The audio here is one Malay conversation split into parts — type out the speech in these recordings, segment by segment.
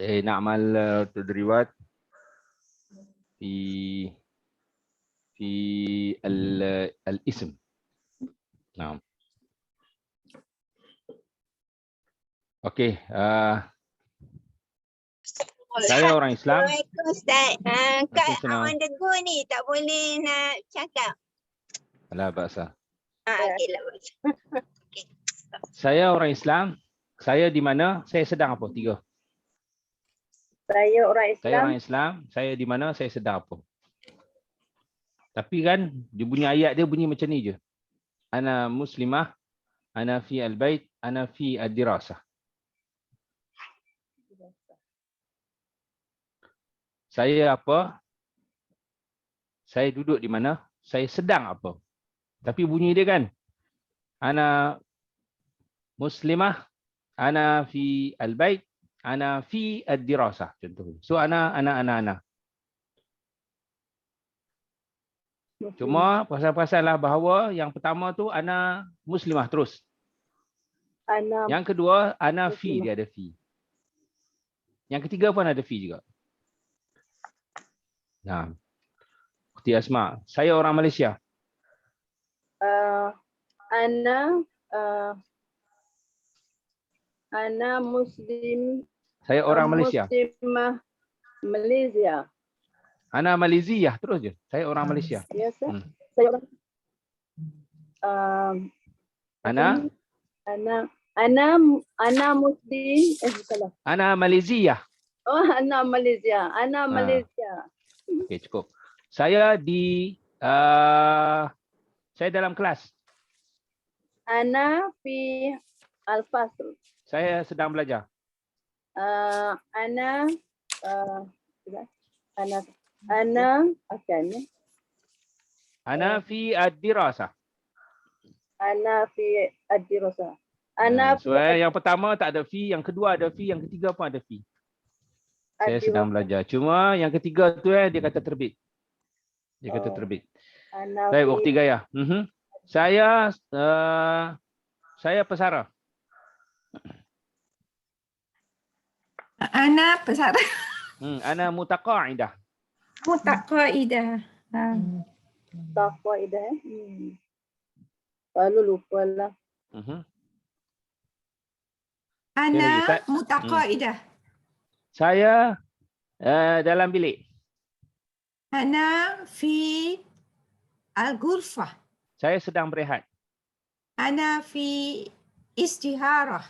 نعمل تدريبات في الاسم. نعم. Okey, saya orang Islam. Assalamualaikum Ustaz. Kak Waalaikumsalam. on the go ni, tak boleh nak cakap. La ba'sa. Okey lah. Saya orang Islam. Saya di mana? Saya sedang apa? 3. Saya orang Saya Islam. orang Islam. Saya di mana? Saya sedang apa? Tapi kan dia bunyi ayat dia bunyi macam ni je. Ana muslimah, ana fi al-bait, ana fi ad-dirasah. Saya apa? Saya duduk di mana? Saya sedang apa? Tapi bunyi dia kan. Ana muslimah, ana fi al-bait, ana fi ad-dirasah contoh. So ana. Cuma perasan-perasanlah bahawa yang pertama tu ana muslimah terus. Ana Yang kedua ana fi, muslimah. dia ada fi. Yang ketiga pun ada fi juga. Nah. Ukhti Asma, saya orang Malaysia. Ana Muslim. Saya orang Malaysia. Muslimah Malaysia. Ana Malaysia terus je. Saya orang Malaysia. Ya, saya orang. Ana Muslim. Salah. Ana Malaysia. Oh, Ana Malaysia. Ana Malaysia. Okey, cukup. Saya saya dalam kelas. Ana fi al-fasl. Saya sedang belajar. Ana fi ad-dirasah. Ana fi ad-dirasah. So yang pertama tak ada fi, yang kedua ada fi, yang ketiga pun ada fi. Saya sedang belajar. Cuma yang ketiga tu dia kata terbit. Dia kata terbit. Baik, Ukhti Gaya. Saya pesara. Ana pesara. Ana mutaqaidah. Mutaqaidah. Mutaqaidah. Lalu lupa lah. Ana mutaqaidah. Saya dalam bilik. Ana fi al-ghurfah. Saya sedang berehat. Ana fi istiharah.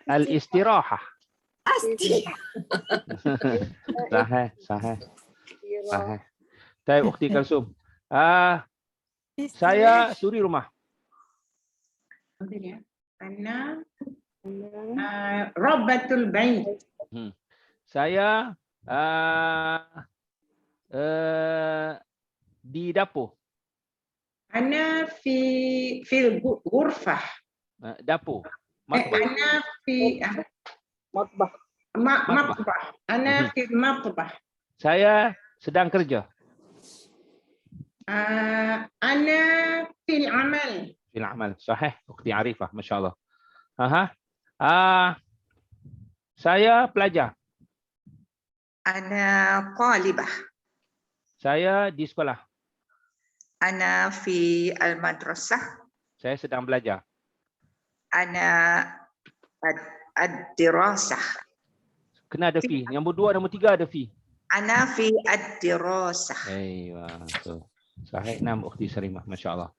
Al-istirahah. Sahih. Baik, Ukhti Kalsum. Saya suri rumah. Ana Rabbatul Bait. Saya di dapur. Ana fil ghurfah. Dapur. Ana fi matbah. Matbah. Ana fi matbah. Saya sedang kerja. Ana fil amal. Fil amal. Sahih. Ukhti Arifah. Masya Allah. Saya pelajar. Ana talibah. Saya di sekolah. Ana fi al-madrasah. Saya sedang belajar. Ana ad-dirasah. Kena ada fi. Nombor 2, nombor 3 ada fi. Ana fi ad-dirasah. Wah, tu. Sahih 6 Ukhti Sarimah. Masya Allah.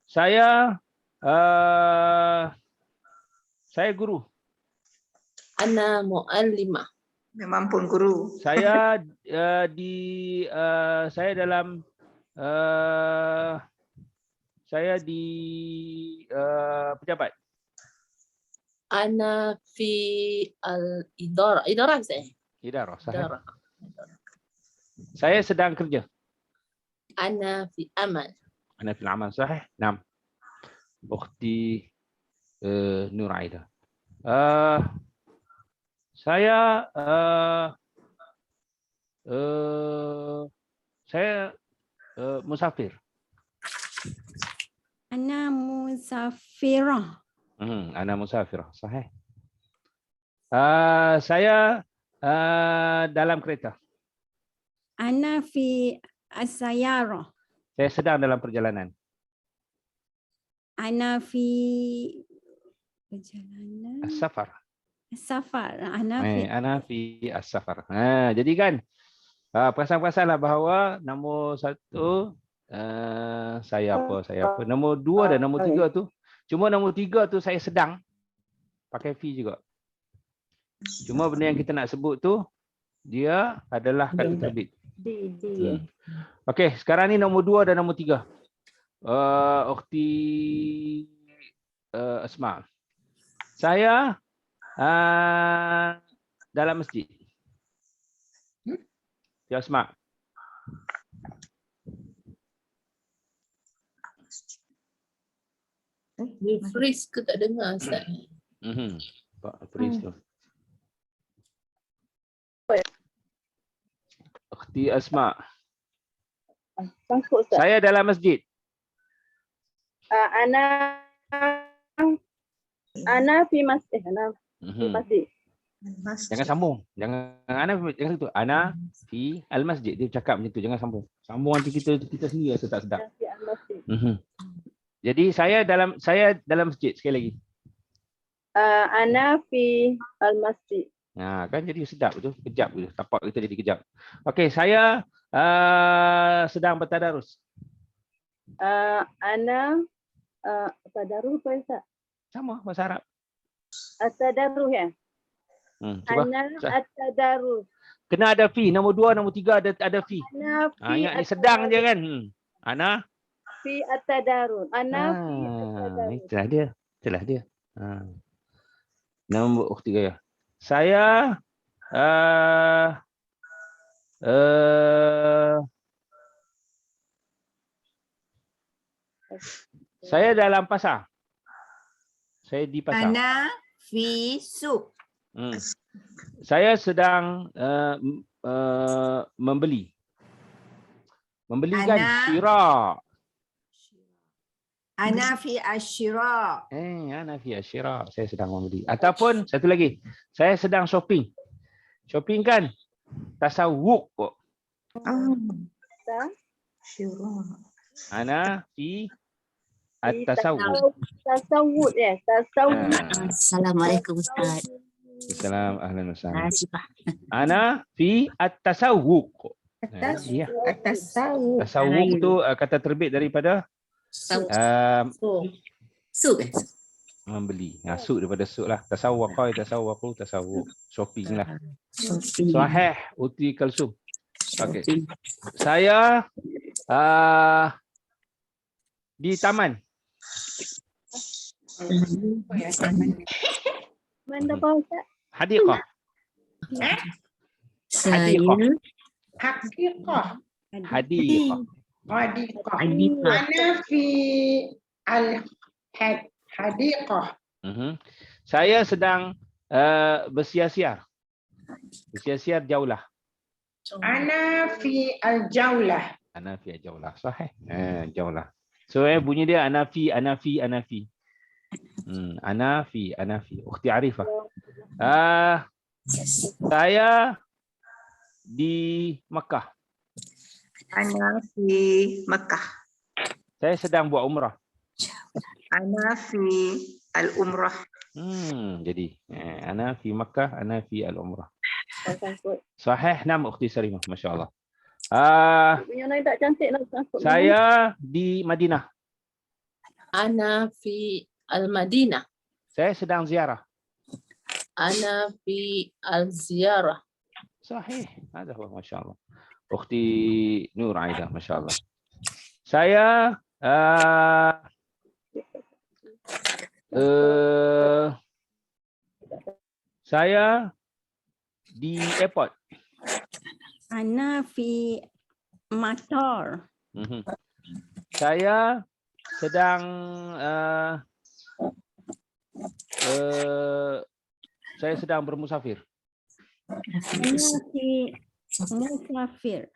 Saya guru. Ana muallimah. Memang pun guru. Saya saya dalam saya di pejabat. Ana fi al-idarah. Idarah saya. Idarah. Saya sedang kerja. Ana fi amal. Ana fil amal. Sahih. 6. Ukhti Nur Aida. Saya musafir. Ana musafirah. Ana musafirah. Sahih. Saya dalam kereta. Ana fi as-sayyarah. Saya sedang dalam perjalanan. Ana fi perjalanan. As-safar. Safar. Ana fi Ana fi as-safar. Jadi kan perasan-perasanlah bahawa nombor 1 saya apa. Nombor 2 dan nombor 3 tu. Cuma nombor 3 tu saya sedang pakai fi juga. Cuma benda yang kita nak sebut tu dia adalah kata terbit. Okey, sekarang ni nombor 2 dan nombor 3. Ukhti Asma. Saya dalam masjid. Ya Asma. Dia freeze ke tak dengar Ustaz? Pak Pris tu. Ukhti Asma. Sangkut Ustaz. Saya dalam masjid. Ana fi masjid. Ana fi masjid. Jangan sambung. Jangan situ. Ana fi al-masjid. Dia cakap macam tu. Jangan sambung. Sambung nanti kita sendiri rasa tak sedap. Ana fi al-masjid. Jadi saya dalam masjid sekali lagi. Ana fi al-masjid. Kan jadi sedap tu. Kejap tu. Tapak kita jadi kejap. Okey, saya sedang bertadarus. Ana tadarus apa Ustaz? Sama bahasa Arab. At-tadarus ya. Cuba. Ana at-tadarus. Kena ada fi. Nombor 2, nombor 3 ada fi. Ana fi Ingat ni sedang je kan. Ana fi at-tadarus. Ana fi at-tadarus. Itulah dia. Nombor ukhti Gaya. Saya saya dalam pasar. Saya di pasar. Ana fi suq. Saya sedang membeli. Membeli kan syira. Ana fi asyira. Ana fi asyira. Saya sedang membeli. Ataupun satu lagi. Saya sedang shopping. Shopping kan tasawwuk kok. Ana fi at-tasawwuk. Tasawwuk ya. Tasawwuk. Assalamualaikum Ustaz. Assalam, ahlan wa sahlan. Ana fi at-tasawwuk. Ya. Tasawwuk tu kata terbit daripada Suq. Membeli. Suq daripada suq lah. Tasawwuk. Shopping lah. Sahih Uti Kalsum. Okey. Saya di taman. Mana apa Ustaz? Hadiqah. Haqiqah. Hadiqah. Hadiqah. Ana fi al-hadiqah. Saya sedang bersiar-siar. Bersiar-siar jauhlah. Ana fi al-jaulah. Ana fi jauhlah. Sahih. Jauhlah. So bunyi dia ana fi. Ana fi. Ukhti Arifah. Saya di Makkah. Ana fi Makkah. Saya sedang buat umrah. Ana fi al-umrah. Jadi ana fi Makkah, ana fi al-umrah. Sangkut. Sahih nama Ukhti Sarimah, masya-Allah. Punya naik tak cantik nak sangkut. Saya di Madinah. Ana fi al-Madinah. Saya sedang ziarah. Ana fi al-ziyarah. Sahih. Ada masya-Allah. Ukhti Nur Aida, masya-Allah. Saya saya di airport. Ana fi matar. Saya sedang saya sedang bermusafir. Ana fi musafir.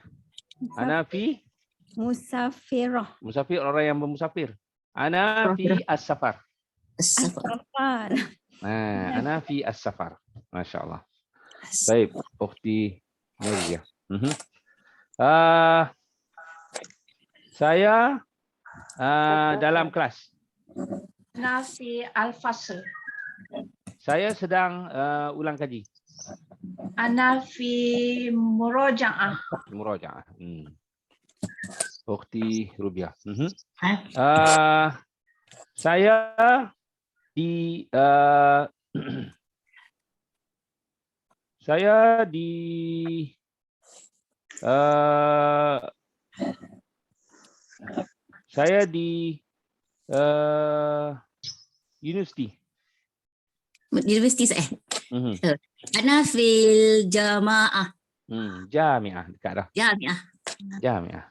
Ana fi musafirah. Musafir orang yang bermusafir. Ana fi as-safar. Safar. Ana fi as-safar. Masya-Allah. Baik, ukhti Nuria. Saya dalam kelas. Ana fi al-fasl. Saya sedang ulang kaji. Ana fi murajaah. Murajaah. Ukhti Rubia. Saya di saya di universiti. Universiti saya. Ana fil jamaah. Jamiah dekat dah. Jamiah. Jamiah.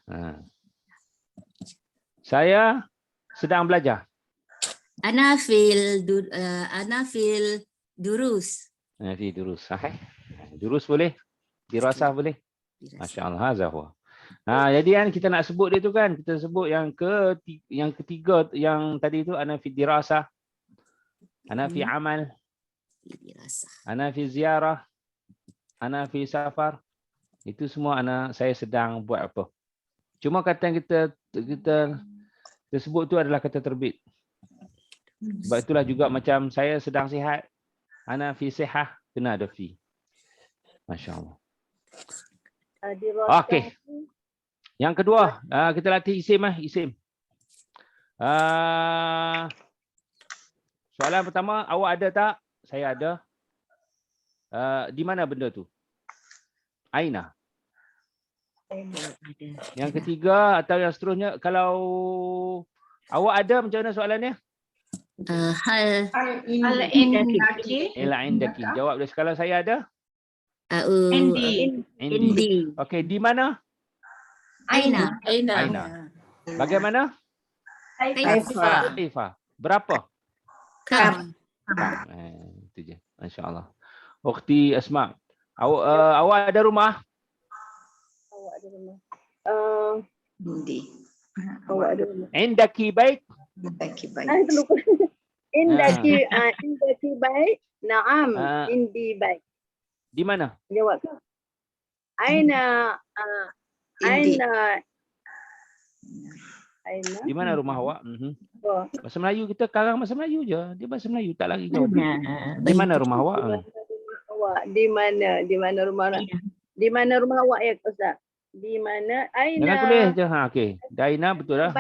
Saya sedang belajar. Ana fil durus. Fi durus. Sahih. Durus boleh. Dirasah boleh. Masya-Allah, hazah huwa. Jadi kan kita nak sebut dia tu kan, kita sebut yang ketiga yang tadi tu ana fi dirasah. Ana fi amal. Ana fi ziarah. Ana fi safar. Itu semua saya sedang buat apa. Cuma kata yang kita sebut tu adalah kata terbit. Sebab itulah juga macam saya sedang sihat. Ana fi sihah, kena ada fi. Masya-Allah. Okey. Yang kedua, kita latih isim isim. Soalan pertama, awak ada tak? Saya ada. Di mana benda tu? Aina. Yang ketiga atau yang seterusnya, kalau awak ada, macam mana soalannya? Hal Al-indaki. Ila indaki. Jawab dia. Kalau saya ada? Indi. indi. Okey, di mana? Aina. Aina. Bagaimana? Kaifa. Kaifa. Berapa? Kam. Itu je. Masya-Allah. Ukhti Asma. Awak ada rumah? Awak ada rumah. Indi. Awak ada rumah. Indaki bait? Indaki baik. Terlupa. Indaki baik. Naam. Indi baik. Di mana? Jawab tu. Aina. Indi. Aina. Di mana rumah awak? Oh. Bahasa Melayu kita karang bahasa Melayu je. Dia bahasa Melayu tak lagi jauh. Di mana rumah awak? Awak di mana? Di mana rumah awak? Di mana rumah awak ya Ustaz? Di mana? Aina. Jangan tulis je. Okey. Daina betul dah.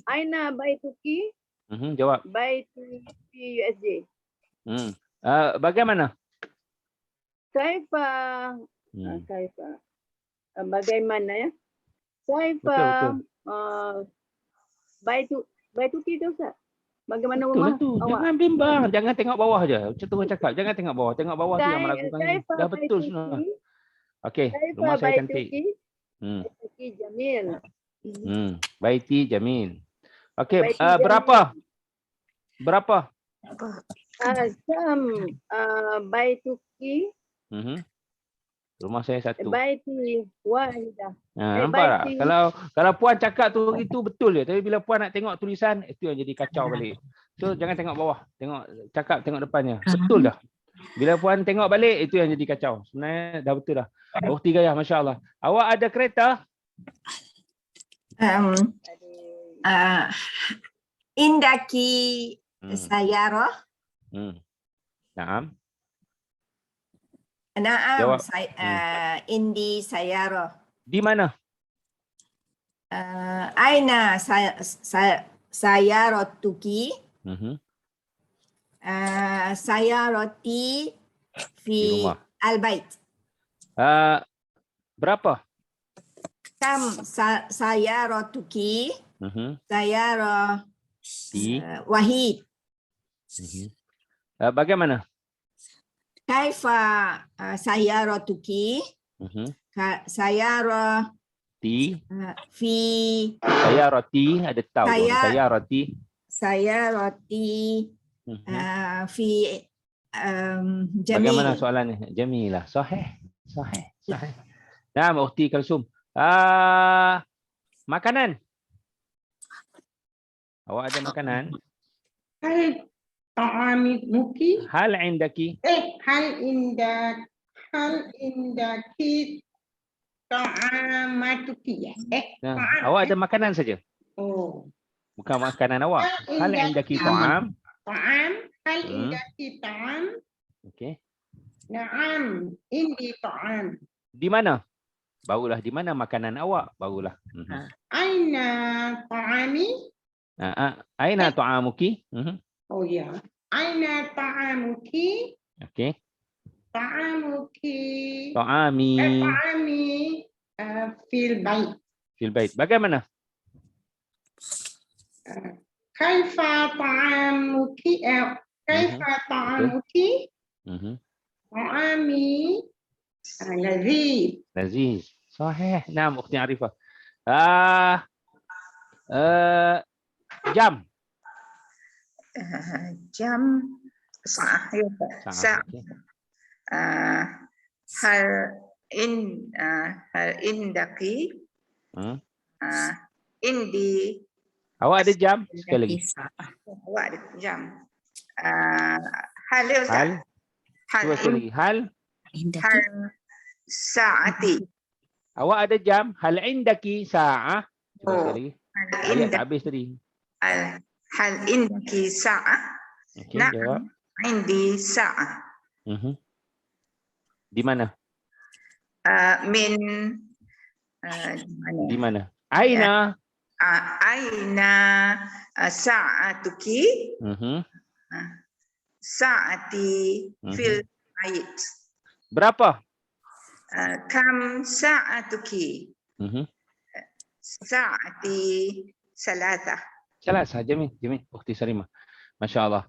Aina baituki. Jawab. Baituki USJ. Bagaimana? Kaifa. Kaifa. Bagaimana ya? Kaifa. Baituki tu Ustaz. Bagaimana rumah Betul tu. awak? Jangan bimbang. Jangan tengok bawah je. Macam tu orang cakap. Jangan tengok bawah. Tengok bawah tu yang meragukan. Dah betul semua. Okey. Rumah saya cantik. Baituki Jamil. Baiti Jamil. Okey. Baiti Jamil. Berapa? Sam baituki. Rumah saya satu. Baiti wahidah. Nampak tak? baiti. Kalau puan cakap tu itu betul je. Tapi bila puan nak tengok tulisan, itu yang jadi kacau balik. So jangan tengok bawah. Tengok depannya. Betul dah. Bila puan tengok balik, itu yang jadi kacau. Sebenarnya dah betul dah. Ukhti Gayah, masya-Allah. Awak ada kereta? Indaki sayarah. Naam. Naam. Jawab. Indi sayarah. Di mana? Aina sayaratuki. Sayarati Di fi rumah. al-bait. Berapa? Kam sayaratuki. Sayarati wahid. Bagaimana? Kaifa sayaratuki. Sayarati fi Saya roti ada tahu. Saya roti. sayarati fi Bagaimana jamil. soalannya? Jamilah. Sahih. Nah, Ukhti Kalsum. Makanan. Awak ada makanan? ta'amuki. Hal indaki. Hal indaki ta'amatuki. Nah, awak ada makanan saja. Oh. Bukan makanan awak. Hal indaki ta'am. Ta'am. Hal Hmm. indaki ta'am. Okey. Na'am. Indi ta'am. Di mana? Barulah di mana makanan awak? Barulah. Aina ta'ami. Aina ta'amuki? Oh ya. Aina ta'amuki. Okey. Ta'amuki. Ta'ami. Ta'ami. Fil bait. Fil bait. Bagaimana? Kaifa ta'amuki. Kaifa ta'amuki. Ta'ami. Lazid. Laziz. Sahih. Naam, ukhti Arifah. Jam. Jam. Sa'ah. Saat. Hal indaki. Indi. Awak ada jam? Sekali lagi. Awak ada jam. Hal dia, Ustaz. Hal. Hal Cuba sekali lagi. Hal. hal saati. Awak ada jam. Hal indaki sa'ah. Cuba sekali lagi. Hal Ayat tak indaki. habis tadi. Hal indaki sa'ah. Okey, jawab. Indi sa'ah. Di mana? Min Di mana? Aina. aina sa'atuki. Sa'ati fil bait. Berapa? Kam sa'atuki. Sa'ati salata. Salah, Jamil. Jamil. Ukhti Sarimah. Masya Allah.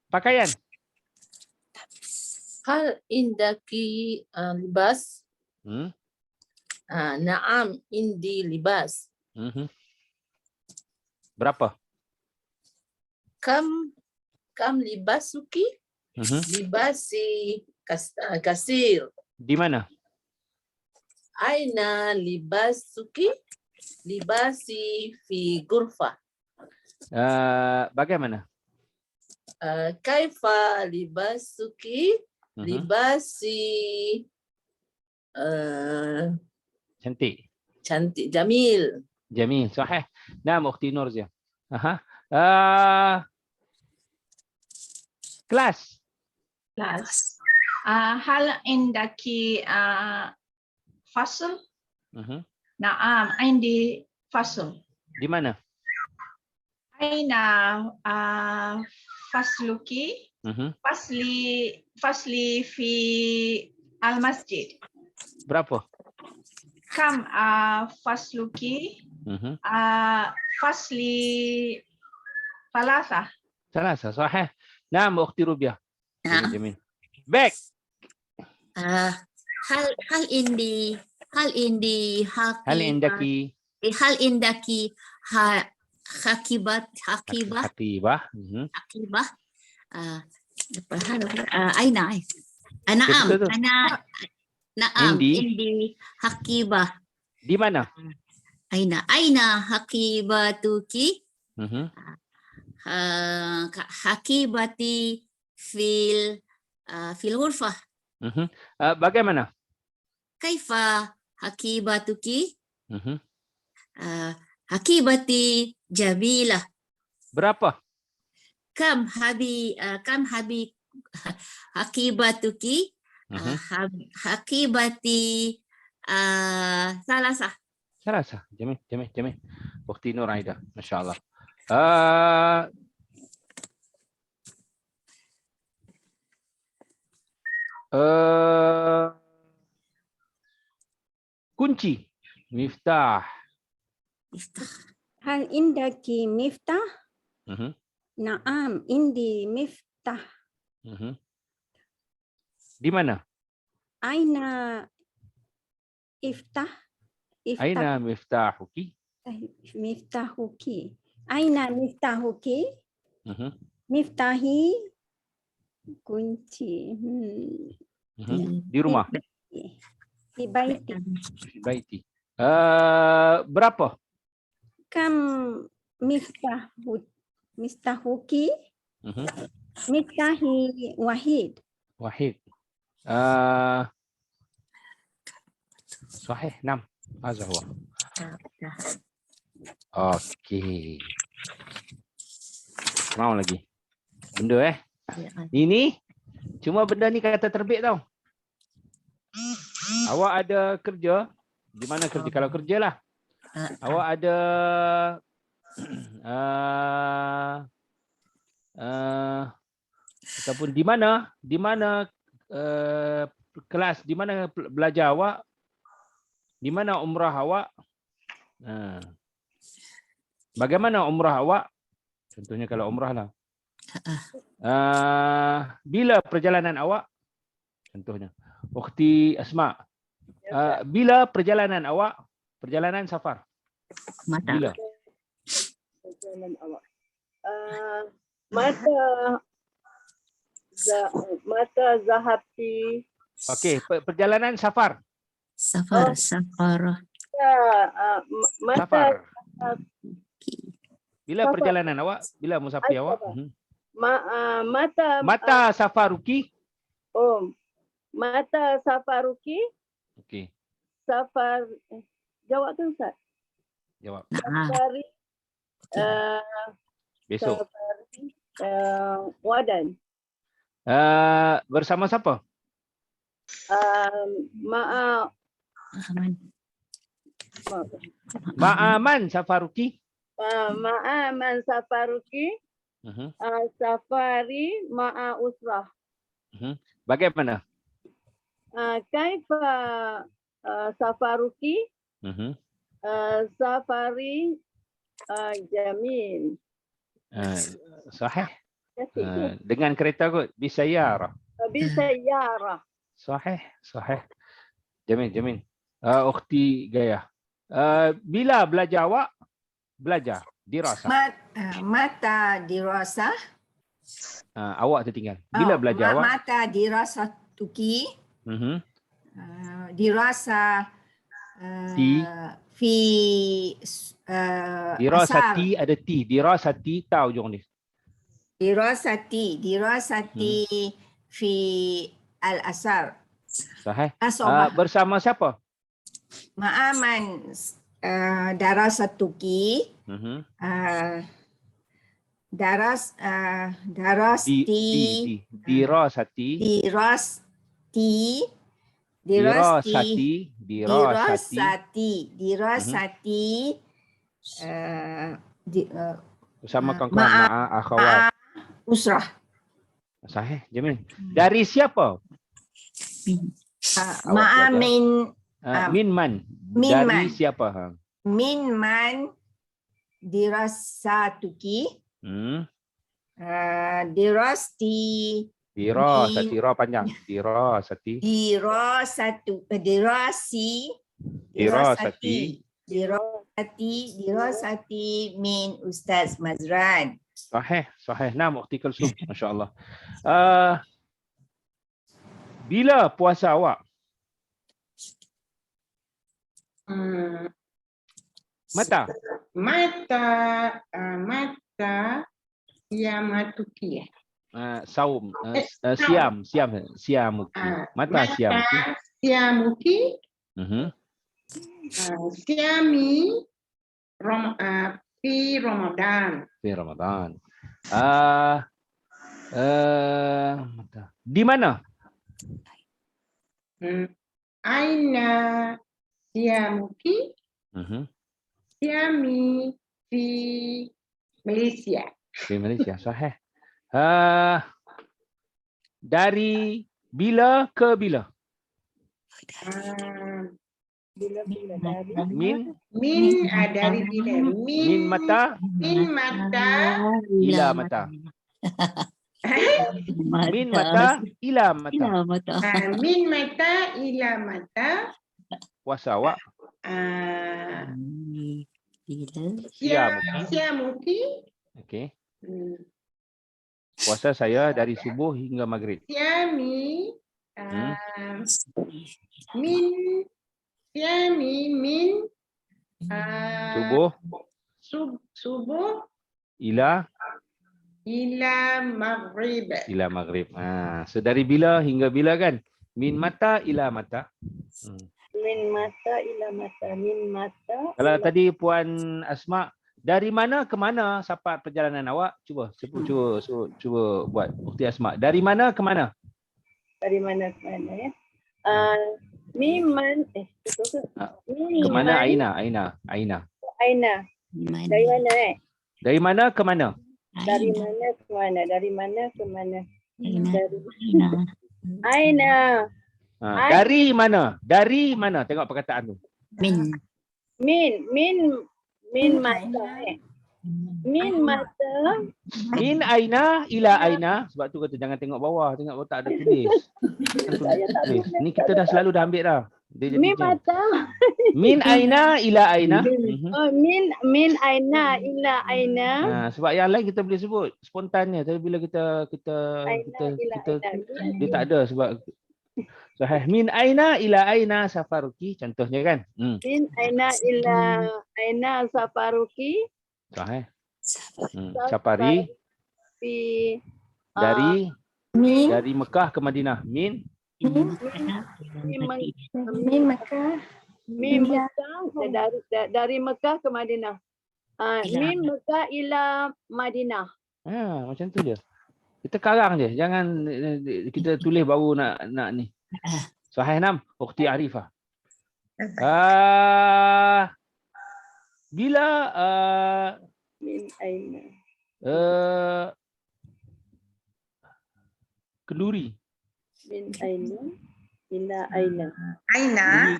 Pakaian. Hal indaki libas? Naam indi libas. Berapa? Kam libasuki? Libasi kasir. Di mana? Aina libasuki? Libasi fi gurfa. Bagaimana? Kaifa libasuki? Libasi Cantik. cantik, jamil. Jamil. Sahih. Naam, Ukhti Nurzia. Kelas. Kelas. Hal indaki fasl? Naam, indi fasl. Di mana? Aina fasluki? Fasli fi al-masjid. Berapa? Kam fasluki? Fasli falasa. Salah, sahih. Naam, Ukhti Rubiah. Jamil. Back. Hal indi haqibah. Hal indaki. Hal indaki haqibah. Hatibah. Haqibah. Aina. Naam. Betul. Naam. Indi. Indi haqibah. Di mana? Aina haqibatuki. Haqibati fil ghurfah. Bagaimana? Kaifa haqibatuki? Haqibati jabilah. Berapa? Kam habi haqibatuki? Haqibati salasah. Salah. Jamil. Ukhti Nur Aida. Masya Allah. Kunci. Miftah. Hal indaki miftah? Naam, indi miftah. Di mana? Aina iftah? Aina miftahuki? Miftahuki. Aina miftahuki? Miftahi kunci. Di rumah. Di baiti. Baiti. Berapa? Kam Miftahuki. Mhm. Miftahi Wahid. Wahid. Sahih 6. Mazah huwa. Okey. Mau lagi. Benda Ini cuma benda ni kata terbit tau. Awak ada kerja, di mana kerja? Kalau kerja lah. Awak ada ataupun di mana kelas, di mana belajar awak, di mana umrah awak. Bagaimana umrah awak? Contohnya kalau umrah lah. Bila perjalanan awak? Contohnya. Ukhti Asma. Bila perjalanan awak? Perjalanan safar. Bila? Perjalanan awak. Mata zahabti. Okey, perjalanan safar. Safar. Safar. Bila Safar. perjalanan awak? Bila musafir awak? Mata safaruki. Mata safaruki. Okey, Safar. Jawab kan Ustaz? jawab. Safari. Besok. Safari. Wadan. Bersama siapa? Ma'aman safaruki. Ma'aman safaruki. Safari ma'a usrah. Bagaimana? Kaifa safaruki. Safari jamil. Sahih. Dengan kereta kot. Bisayarah. Bisayarah. Sahih. Jamil. Ukhti Gaya. Bila belajar awak? Belajar. Dirasa. Mata dirasa. Awak tertinggal. Bila belajar awak? Mata dirasa tuki. Dirasa fi dirasati ada ti. Dirasati tahu ujung ni. Dirasati fi al-asar. Sahih. Asobah. Bersama siapa? Ma'aman darasatuki. Dirasati. Bersama kawan-kawan ma'a akhawat. Usrah. Sahih, Jamil. Dari siapa? Ma'amin. Min man. Min Dari man. siapa? Min man dirasatuki. Dirasti. Dirasati, ra panjang. Dirasati. Dirasati min Ustaz Mazran. Sahih. Nam ukhti Kulsum. Masya-Allah. Bila puasa awak? Mata Siamatuki. saum siamuki. Mata siamuki. Siamuki. Siami fi Ramadan. Fi Ramadan. Di mana? Aina siamuki. Siami fi Malaysia. Di Malaysia, sahih. Dari bila ke bila? Bila dari. Min Dari bila. min mata Min mata. ila mata. Min mata ila mata. Min mata ila mata. Puasa awak? Siamuki. Okey. Puasa saya dari subuh hingga maghrib. Siami min subuh ila maghrib. ila maghrib. So dari bila hingga bila kan? Min mata ila mata. Min mata ila mata. Min mata. Kalau tadi Puan Asma, dari mana ke mana sapat perjalanan awak? Cuba buat Ukhti Asma. Dari mana ke mana? Dari mana ke mana ya? Miman Ke mana Aina? Aina. Mana? Dari mana Dari mana ke mana? Dari mana ke mana? Dari mana ke mana? Aina. Aina. Dari mana? Dari mana? Tengok perkataan tu. Min. Min mata Min mata. Min aina ila aina. Sebab tu kata jangan tengok bawah. Tengok bawah tak ada tulis. Tulis. Ni kita dah selalu dah ambil dah. Dia jadi Min macam mata. min aina ila aina. Min aina ila aina. Sebab yang lain kita boleh sebut spontannya. Tapi bila kita dia tak ada sebab sahih. Min aina ila aina safaruki contohnya kan. Min aina ila aina safaruki. Sahih. Safari Fi dari min dari Mekah ke Madinah. Min Mekah. Min Mekah dari Mekah ke Madinah. Min Mekah ila Madinah. Macam tu je. Kita karang je. Jangan kita tulis baru nak ni. Sahih 6. Ukhti Arifah. Bila Min aina. kenduri. Min aina ila aina. Aina.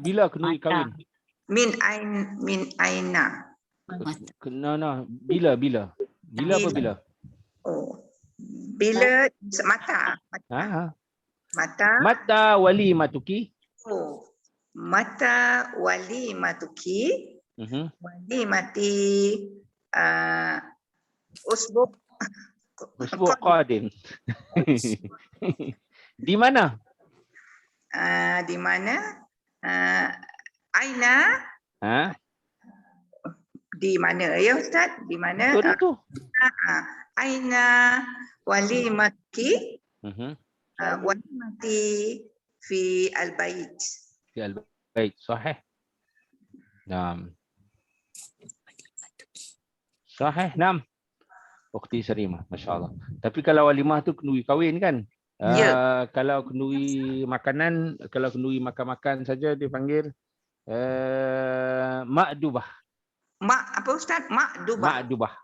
Bila kenduri kahwin? Min aina. Bila apa bila? Oh. Bila mata. Mata wali matuki. Oh. Mata wali matuki. Wali mati usbuk qadim. Di mana? Di mana? Aina. Di mana ya Ustaz? Di mana? Tu. Aina wali mati. Wali mati fi al-bait. Fi al-bait. Sahih. Sahih 6. Ukhti Sarimah, masya-Allah. Tapi kalau walimah tu kenduri kahwin kan? Kalau kenduri makanan, kalau kenduri makan-makan saja dipanggil ma'dubah. Apa Ustaz? Ma'dubah. Ma'dubah.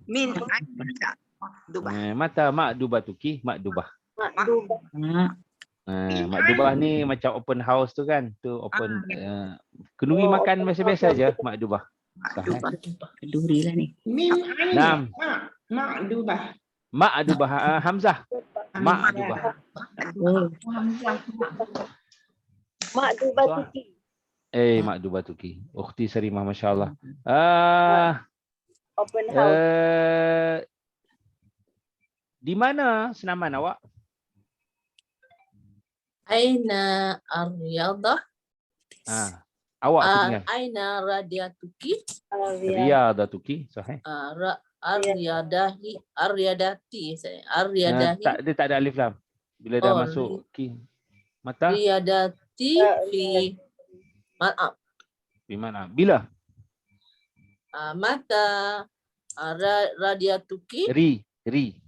Min aina. Ma'dubah. Mata ma'dubatuki, ma'dubah. Ma'dubah. Ma'dubah ni macam open house tu kan? Tu open kenduri makan biasa-biasa je, ma'dubah. Kenduri lah ni. Min aina. 6. Ma'dubah. Ma'dubah. Hamzah. Ma'dubah. Ma'dubah tuki. Ma'dubah tuki. Ukhti Sarimah, masya-Allah. Open house. Di mana senaman awak? Aina ar-riyadah. Awak tu tinggal. Aina radiatuki. Riyadatuki, sahih. Ar-riyadati saya. Ar-riyadahi. Dia tak ada alif lam. Bila dah masuk ki mata. Riyadati fi maaf. Di mana? Bila? Mata radiatuki.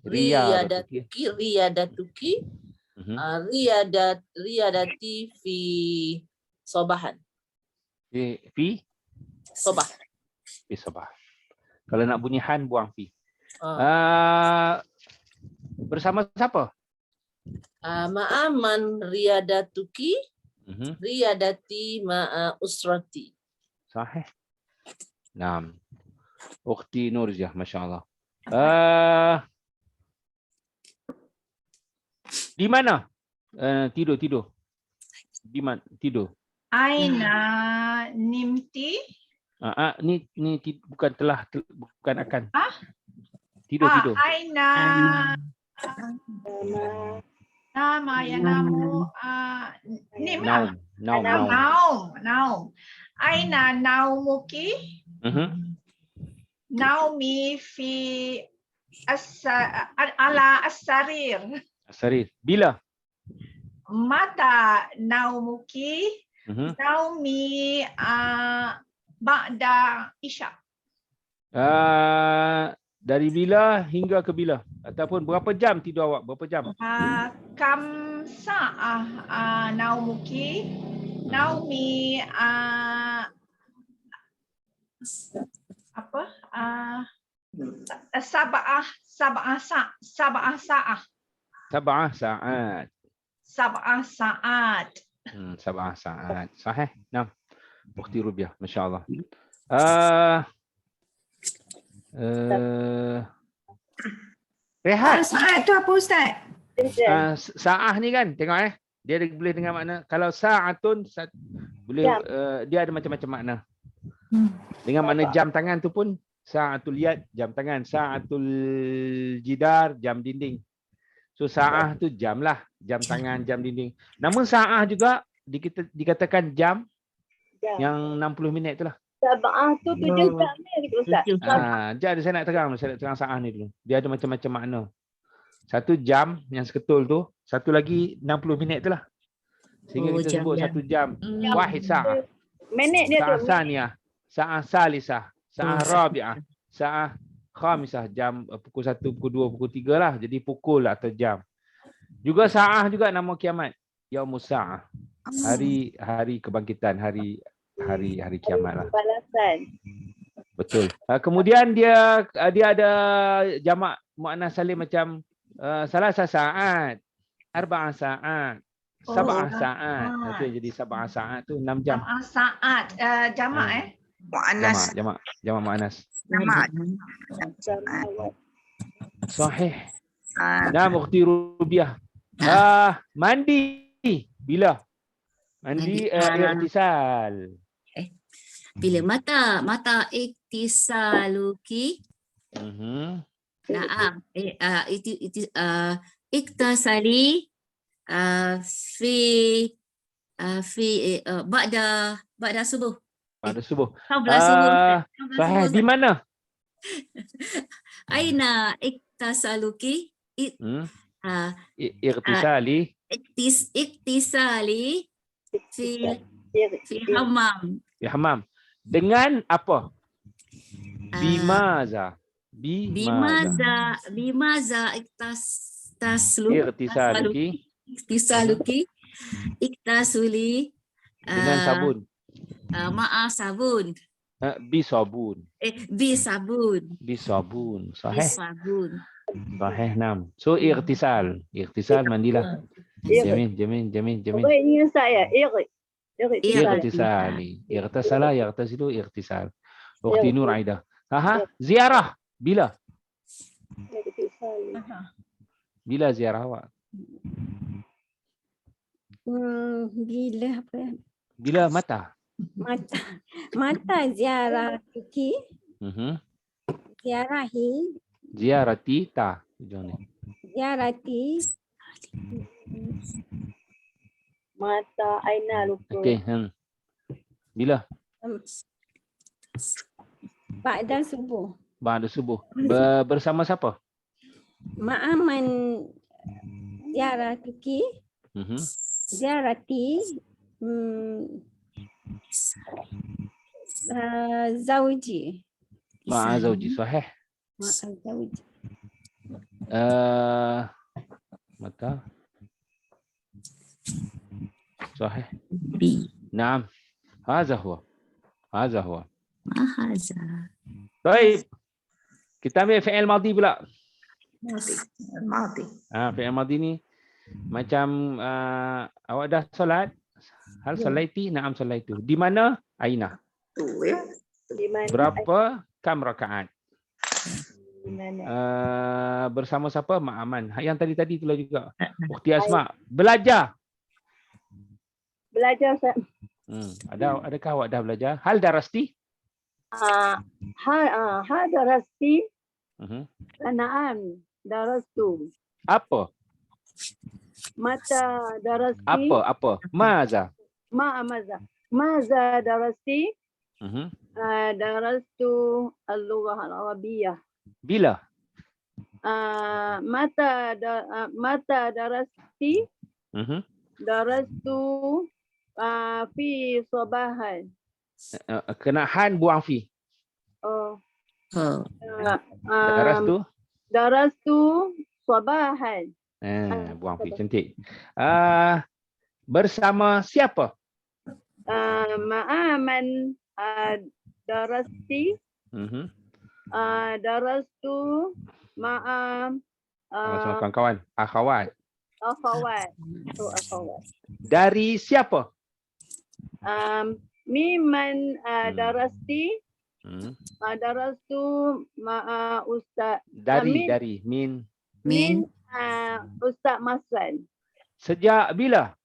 Riyadatuki. Riyadati fi sobahan. Fi Sobah. Fi sobah. Kalau nak bunyi han buang fi. Bersama siapa? Ma'aman riyadatuki. Riyadati ma'a usrati. Sahih. 6. Ukhti Nurjah, masya-Allah. Di mana? Tidur. Di mana tidur? Aina nimti. Ni bukan telah, bukan akan. Tidur. Aina nama yanamu Naum. Naum. Aina naumuki. Naumi fi ala as-sarir. Sarir. Bila? Mata naumuki? Mhm. Naumi ba'da isya. Dari bila hingga ke bila? Ataupun berapa jam tidur awak? Berapa jam? Kam sa'ah naumuki? Naumi apa? Sab'ah sa'ah. Sab'ah saat. Sab'ah saat. Sab'ah saat. Sahih? Nah. Ukhti Rubiah. Masya Allah. Rehat. Saat tu apa Ustaz? Sa'ah ni kan, tengok dia ada, boleh dengan makna, kalau sa'atun boleh dia ada macam-macam makna. Dengan makna jam tangan tu pun sa'atul yad, jam tangan, sa'atul jidar, jam dinding. So sa'ah tu jam lah, jam tangan, jam dinding. Namun sa'ah juga dikatakan jam yang 60 minit tu lah. Sab'ah tu 7 jam ni Ustaz. Jadi saya nak terang sa'ah ni dulu. Dia ada macam-macam makna. Satu jam yang seketul tu, satu lagi 60 minit tu lah. Sehingga kita sebut 1 jam. Wahid sa'ah. Minit dia Sa'ah tu. saniyah, sa'ah salisah, sa'ah rabi'ah, sa'ah khamisah, jam pukul 1, pukul 2, pukul 3 lah. Jadi pukul atau jam. Juga sa'ah juga nama kiamat. Yaumus sa'ah. Hari kebangkitan, hari kiamat lah. Balasan. Betul. Kemudian dia ada jamak muannas salim macam salasa saat, arba'ah saat, sab'ah saat. Itu jadi sab'ah saat tu 6 jam. Sab'ah saat. Jamak Mu'annas. Jamak muannas. Jamak. Sahih. Nah, Ukhti Rubiah. Mandi bila? Mandi irtisal. Bila mata iktisaluki. Naam. Iktasali fi ba'da subuh. Pada subuh. Qabla subuh. Sahih. Di mana? Aina iktasaluki? Irtisali. Iktisali fi hammam. Ya, hammam. Dengan apa? Bimaza. Bimaza Irtisaluki. Iktasuli Dengan sabun. ma'a sabun. Bisabun. Bisabun. Sahih. Bisabun. Sahih 6. So irtisal. Irtisal mandilah. Jamin. Ini Ustaz ya. Irtisali. Irtasala, irtasilu, irtisal. Ukhti Nur Aida. Ziarah. Bila? Bila ziarah awak? Bila apa? Bila mata? Mata ziarah tuki. Ziarahi. Ziarati ta. Ziarati. Mata aina lupa. Okey. Bila? Ba'da subuh. Ba'da subuh. Bersama siapa? Ma'aman ziarah tuki. Ziarati. Zawji. Ma'a zawji. Sahih. Ma'a zawji. Mata. Sahih. Bi. Naam. Hadza huwa. Ma hadza. Baik. Kita ambil fi'il madhi pula. Mati. Fi'il madhi ni macam awak dah solat. Hal solaiti? Naam solaitu. Di mana? Aina. Tu ya. Di mana? Berapa? Kam rakaat. Di mana? Bersama siapa? Ma'aman. Yang tadi itulah juga. Ukhti Asma. Belajar. Belajar Ustaz. Adakah awak dah belajar? Hal darasti? Hal darasti. Na'am. Darastu. Apa? Mata darasti. Apa? Maza. Maza darasti. darastu al-lughah al-arabiyyah. Bila? Mata darasti Mhm. darastu fi sabahan. Kena han buang fi. Oh. Ha. Daras tu Darastu sabahan. buang fi. Cantik. Bersama siapa? Ma'aman darasti Mhm. darastu ma'a Sama-sama kawan-kawan. Akhawat. akhawat. Akhawat. Dari siapa? Miman darasti Hmm. darastu ma'a ustaz Dari Min. min. min Ustaz Maslan. Sejak bila?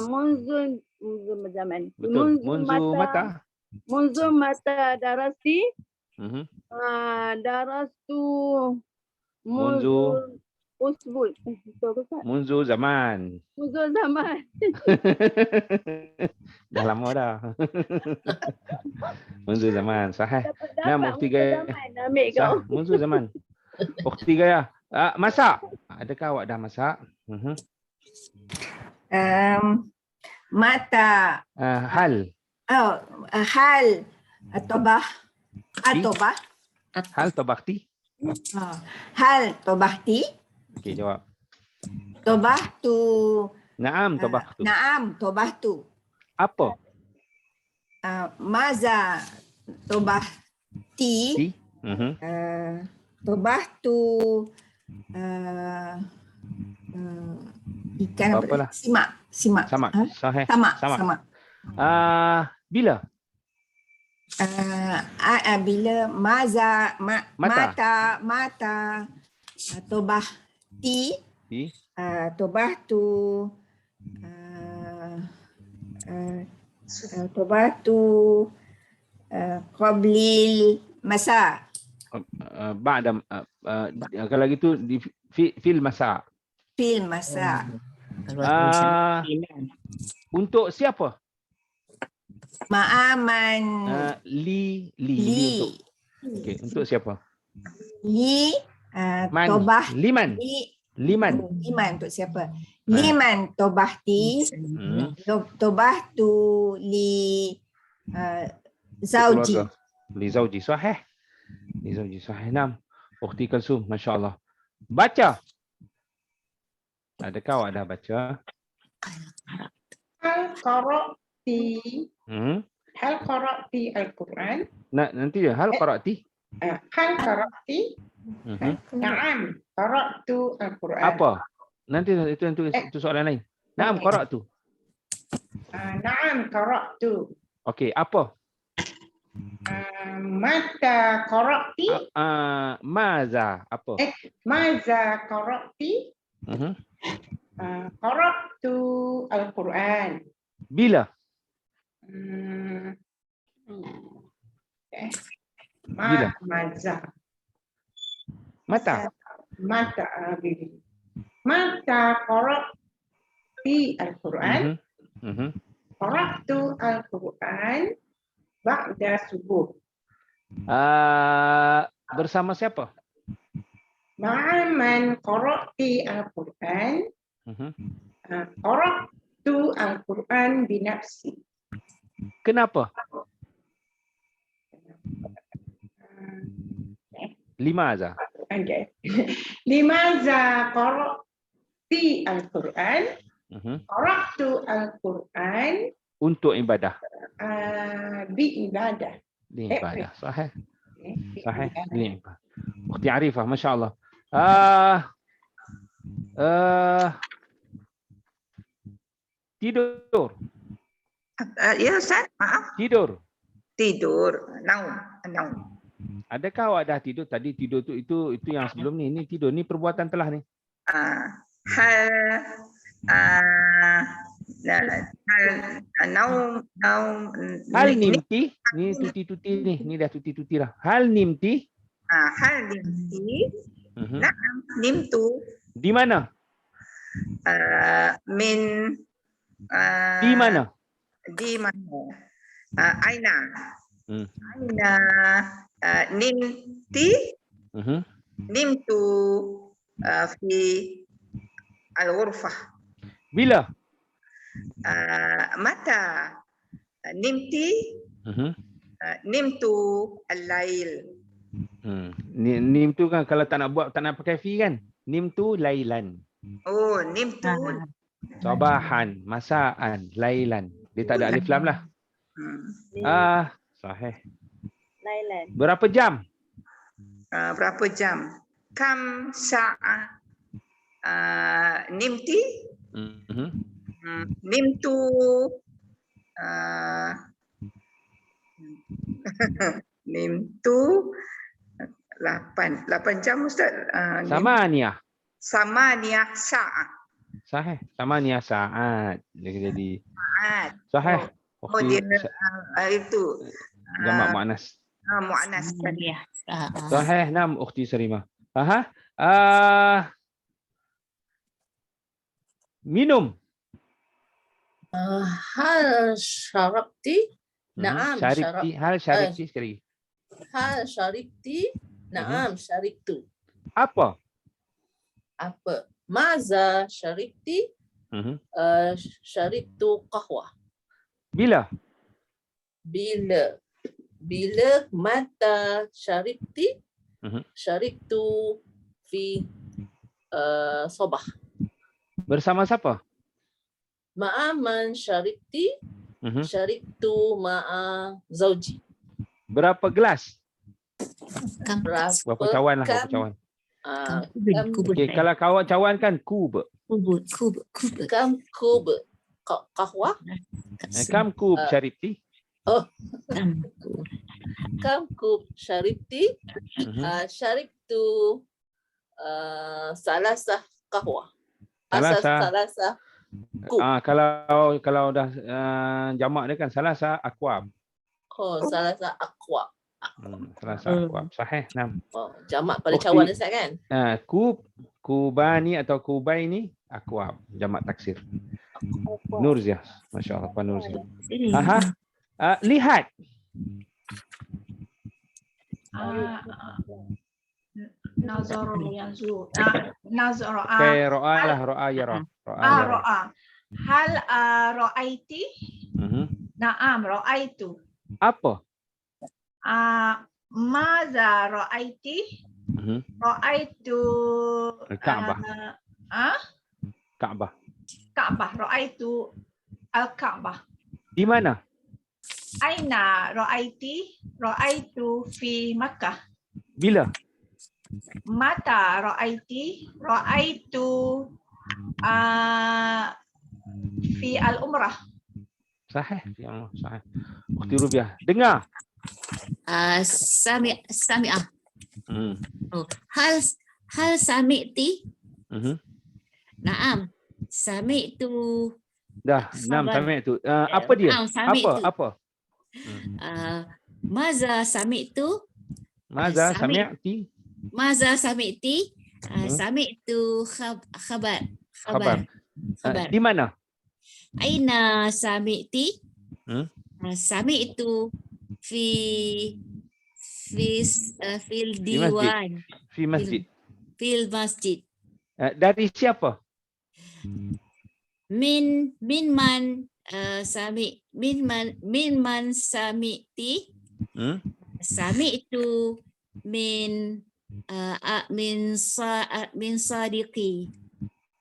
Munzu zaman. Betul. Munzu mata. Munzu mata darasti Mhm. darastu Munzu usbul. Betul ke tak? munzu zaman. Munzu zaman. Dah lama dah. Munzu zaman. Sahih. Dapat Nah, munzu Mufti Gaya. zaman ambil kau. Sah, munzu zaman. Ukhti Gaya. Masak. Adakah awak dah masak? Mhm. Mata. Hal. Hal. Tobah. Tobah. Hal tabakti? Hal tobahti. Okey, jawab. Tobah tu. Naam tabaktu. Naam tobah tu. Apa? Maza tobahti. Ti? Mhm. Tobah tu. Ikan apa? Apalah. Simak. Sama. Sahih. Sama. Bila? Bila mata tobah ti Ti? tobah tu tobah tu qablil masa Ba'da kalau gitu di fil masa. fil masa Untuk siapa? ma'aman Li untuk. Okey, untuk siapa? li Man. tobah Liman. Liman. liman untuk siapa? Liman tobahti Hmm. tobah tu li zauji. Keluarga. Li zauji sahih. Li zauji sahih. Nam. Ukhti Kalsum, masya-Allah. Baca. Adakah awak dah baca? Hal qara'ti Hmm. hal qara'ti al-Quran. Nanti dia hal qara'ti. Hal qara'ti. Mhm. Na'am qara'tu al-Quran. Apa? Nanti itu soalan lain. Naam qara'tu. Na'am qara'tu. Okey, apa? Mata qara'ti. Maza, apa? Maza qara'ti. Mhm. Qara'tu al-Quran. Bila? Bila? Maza. Mata. Mata qara'ti al-Quran. Mhm. Mhm. Qara'tu al-Quran ba'da subuh. Bersama siapa? Ma'aman qara'ti al-Quran. Mhm. Qara'tu al-Quran binafsi. Kenapa? 5 Azhar. Okay. Limaza qara'ti al-Quran. Mhm. Qara'tu al-Quran Untuk ibadah. bi'ibadah. Di ibadah. Sahih. Sahih. Bi'ibadah. Di ibadah. Ukhti Arifah, masya-Allah. Tidur. Ya Ustaz, maaf. Tidur. Tidur. Naum. Adakah awak dah tidur? Tadi tidur tu itu yang sebelum ni. Ni tidur. Ni perbuatan telah ni. Hal naum Hal nimti. Ni tuti-tuti ni. Ni dah tuti-tuti lah. Hal nimti. hal nimti. Na'am nimtu. Di mana? Min Di mana? di mana? Aina. Aina nimti nimtu fi al-ghurfah. Bila? Mata nimti nimtu al-lail. Nim tu kan kalau tak nak buat, tak nak pakai fi kan? Nim tu lailan. Oh, nimtu. Sabahan, masaan, lailan. Dia tak ada alif lam lah. Sahih. Lailan. Berapa jam? Berapa jam? Kam sa'ah nimti? Nimtu nimtu 8 jam Ustaz. Samaniyah. Samaniyah sa'ah. Sahih. Samaniyah saat. Dia jadi Saat. sahih. Oh, dia itu Jamak muannas. muannas. Sahih. Nam ukhti Sarimah. Minum. هل شربتي؟ نعم Syaribti. Hal syaribti sekali. هل شربتي؟ نعم شربت. Apa? Apa? ماذا شربتي؟ شربت قهوة. Bila? Bila mata شربتي؟ شربت في صباح. Bersama siapa? مع من شربتي؟ شربت مع زوجي. Berapa gelas? Berapa cawan lah, berapa cawan. Kubur. Okay, kalau kawan cawan kan kub. Kam kub kahwa? Kam kub syaribti? Kam kub syaribti? Syaribtu salasah kahwa. Salasah kub. Kalau dah jamak dia kan salasah akwab. Oh, salasah akwab. Salasah akwab. Sahih. Nam. Oh, jamak pada cawan Ustaz kan? Kub, kubani atau kubaini akwab. Jamak taksir. Nurziah. Masya Allah. Puan Nurziah. Lihat. Nazara yanzur. Nazara. Okay, ro'a lah. Ro'a yara. Ro'a. Hal ra'aiti? Naam, ra'aitu. Apa? Maza ra'aiti? Ra'aitu Al-Ka'bah. Ka'bah. Ra'aitu al-Ka'bah. Di mana? Aina ra'aiti? Ra'aitu fi Makkah. Bila? Mata ra'aiti? Ra'aitu fi al-umrah. Sahih. Ya Allah, sahih. Ukhti Rubiah. Dengar. Sami'ah. Hal sami'ti? Naam. Sami'tu. Dah, enam sami'tu. Apa dia? Apa? Maza sami'tu? Maza sami'ti? Maza sami'ti? Sami'tu khabar. Di mana? Aina sami'ti? Sami'tu fil diwan. Fi masjid. Fil masjid. Dari siapa? Min man sami'ti? Sami'tu min sadiqi.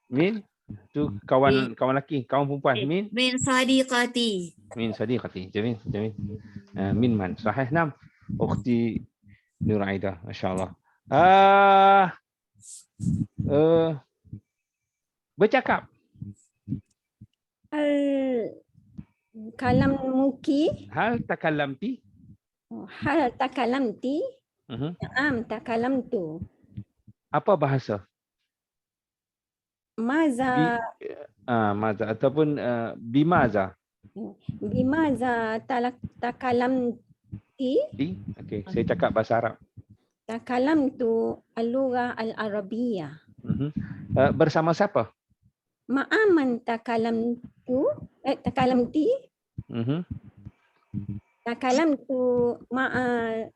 Min tu kawan lelaki, kawan perempuan. Min sadiqati. Min sadiqati. Jamil. Min man. Sahih. Nam. Ukhti Nur Aida. Masya-Allah. Bercakap. Kalam muki. Hal takallamti? Hal takalamti. Naam takalamtu. Apa bahasa? Maza. Maza ataupun bimaza. Bimaza takalamti. Okey, saya cakap bahasa Arab. Takalamtu al-lugha al-arabiyyah. Bersama siapa? Ma'aman takalamti. takalamtu ma'a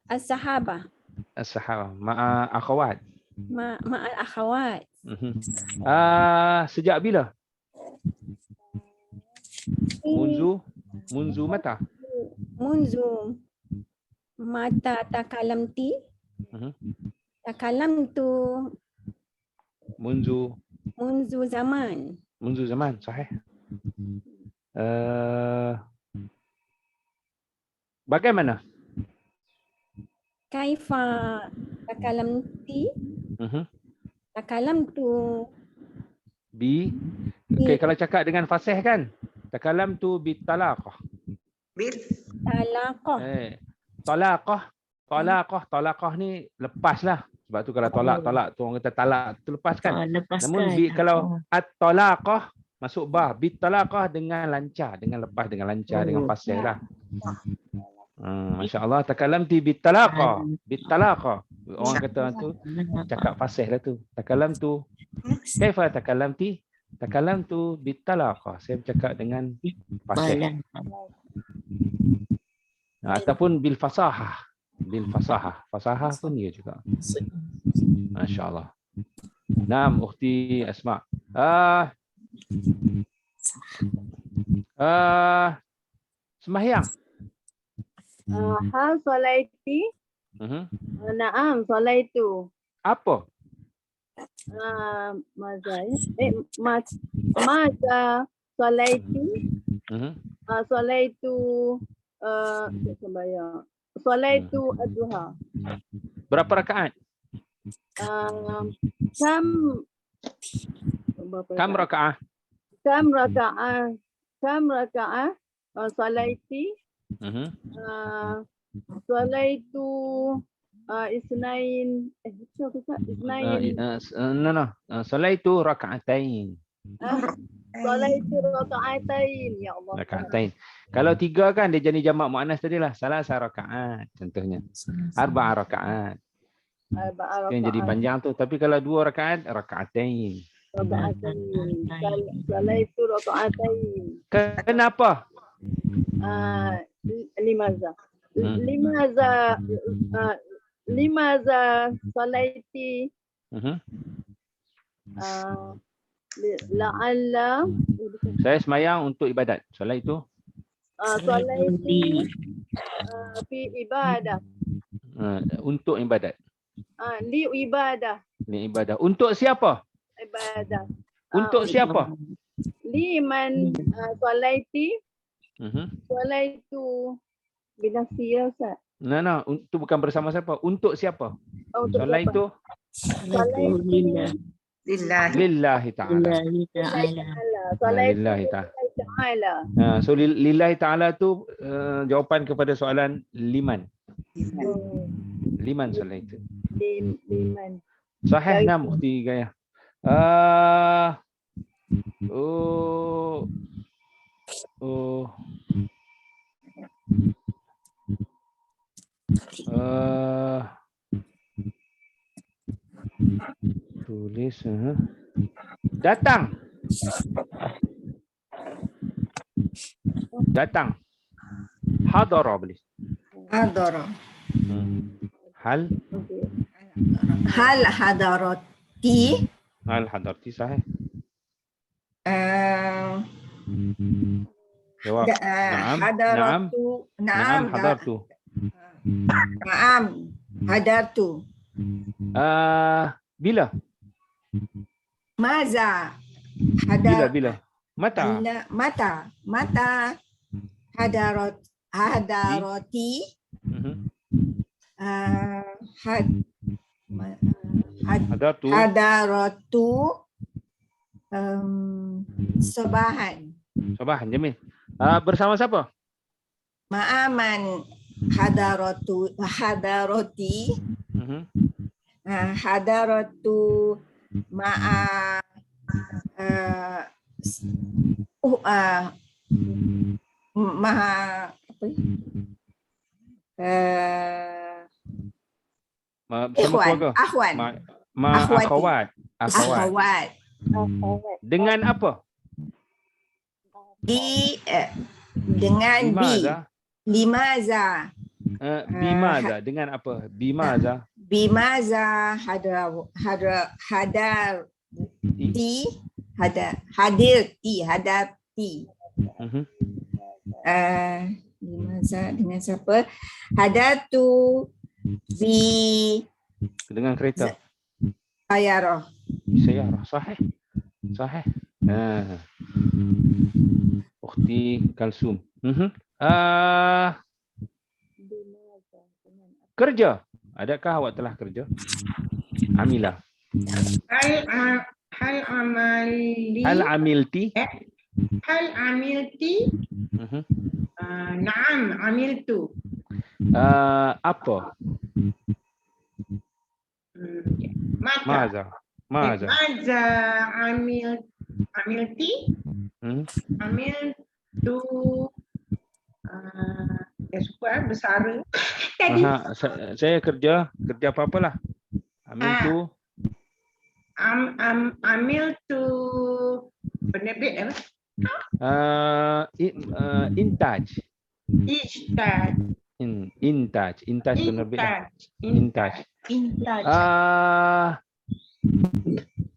as-sahabah. As-sahabah. Ma'a akhawat. Ma'al akhawat. Sejak bila? Munzu mata. Munzu mata takalamti. Takalamtu Munzu zaman. Munzu zaman, sahih. Bagaimana? Kaifa takalamti. Takalamtu Okay, kalau cakap dengan fasih kan? Takalamtu bitalaqah. talaqah. Talaqah ni lepaslah. Sebab tu kalau tolak tu orang kata talak tu lepas kan. Namun kalau at-talaqah masuk bah, bitalaqah dengan lancar, dengan lepas, dengan lancar, dengan fasih lah. Masya-Allah, takalamti bitalaqah. Orang kata tu cakap fasih lah tu. Takalamtu. Kaifa takalamti? Takalamtu bitalaqah. Saya bercakap dengan fasih. Ataupun bil fasahah. Fasahah pun dia juga. Masya-Allah. Naam, ukhti Asma. Sembahyang. Hal solaiti. Naam, solaitu. Apa? Maza solaitu. Solaitu sembahyang. Solaitu ad-duha. Berapa rakaat? Kam rakaat? Kam rakaat? Solaiti. Solaitu isnain. Solaitu rakaatain. Solaitu rakaatain. Ya Allah. Rakaatain. Kalau 3 kan dia jadi jamak muannas tadilah. Salasa rakaat contohnya. Arba'a rakaat. Yang jadi panjang tu. Tapi kalau 2 rakaat, rakaatain. Solaitu rakaatain. Kenapa? Limaza solaiti la'alla. Saya semayang untuk ibadat. Solat itu? Solaiti fi ibadah. Untuk ibadat. Li ibadah. Li ibadah. Untuk siapa? Ibadah. Untuk siapa? Liman solaiti. Solaitu binafsi ya Ustaz. Itu bukan bersama siapa. Untuk siapa? Solat itu? Lillahi ta'ala. Lillahi ta'ala. So lillahi ta'ala tu jawapan kepada soalan liman. Liman solat itu. Liman. Sahih nam ukhti Gaya. Tulis datang. Hadara boleh. Hadara. Hal hadarati. Hal hadarati sahih. Jawab. Naam hadartu. Naam hadartu. Bila? Maza Bila? Mata hadarati. Hadaratu Sobahan, jamil. Bersama siapa? Ma'aman hadarati. Hadaratu ma'a maha akhwat. Dengan apa? Dengan bi. limaza Bimaza dengan apa? Bimaza. bimaza hadirti Mhm. limaza dengan siapa? Hadatu bi Dengan kereta. sayarah. Sayarah. Sahih. Sahih. Ukhti Kalsum. Kerja. Adakah awak telah kerja? Amila. Hal amali. Hal amilti. Hal amilti. Mhm. Naam, amiltu. Apa? Mata. Maza. Maza. Maza amilti. Hmm? Amiltu. Suka bersara. Tadi. Saya kerja apa-apalah. Amiltu. Amiltu. Penerbit apa? Intaj. Ijtihad. Intaj penerbit. Intaj. Intaj.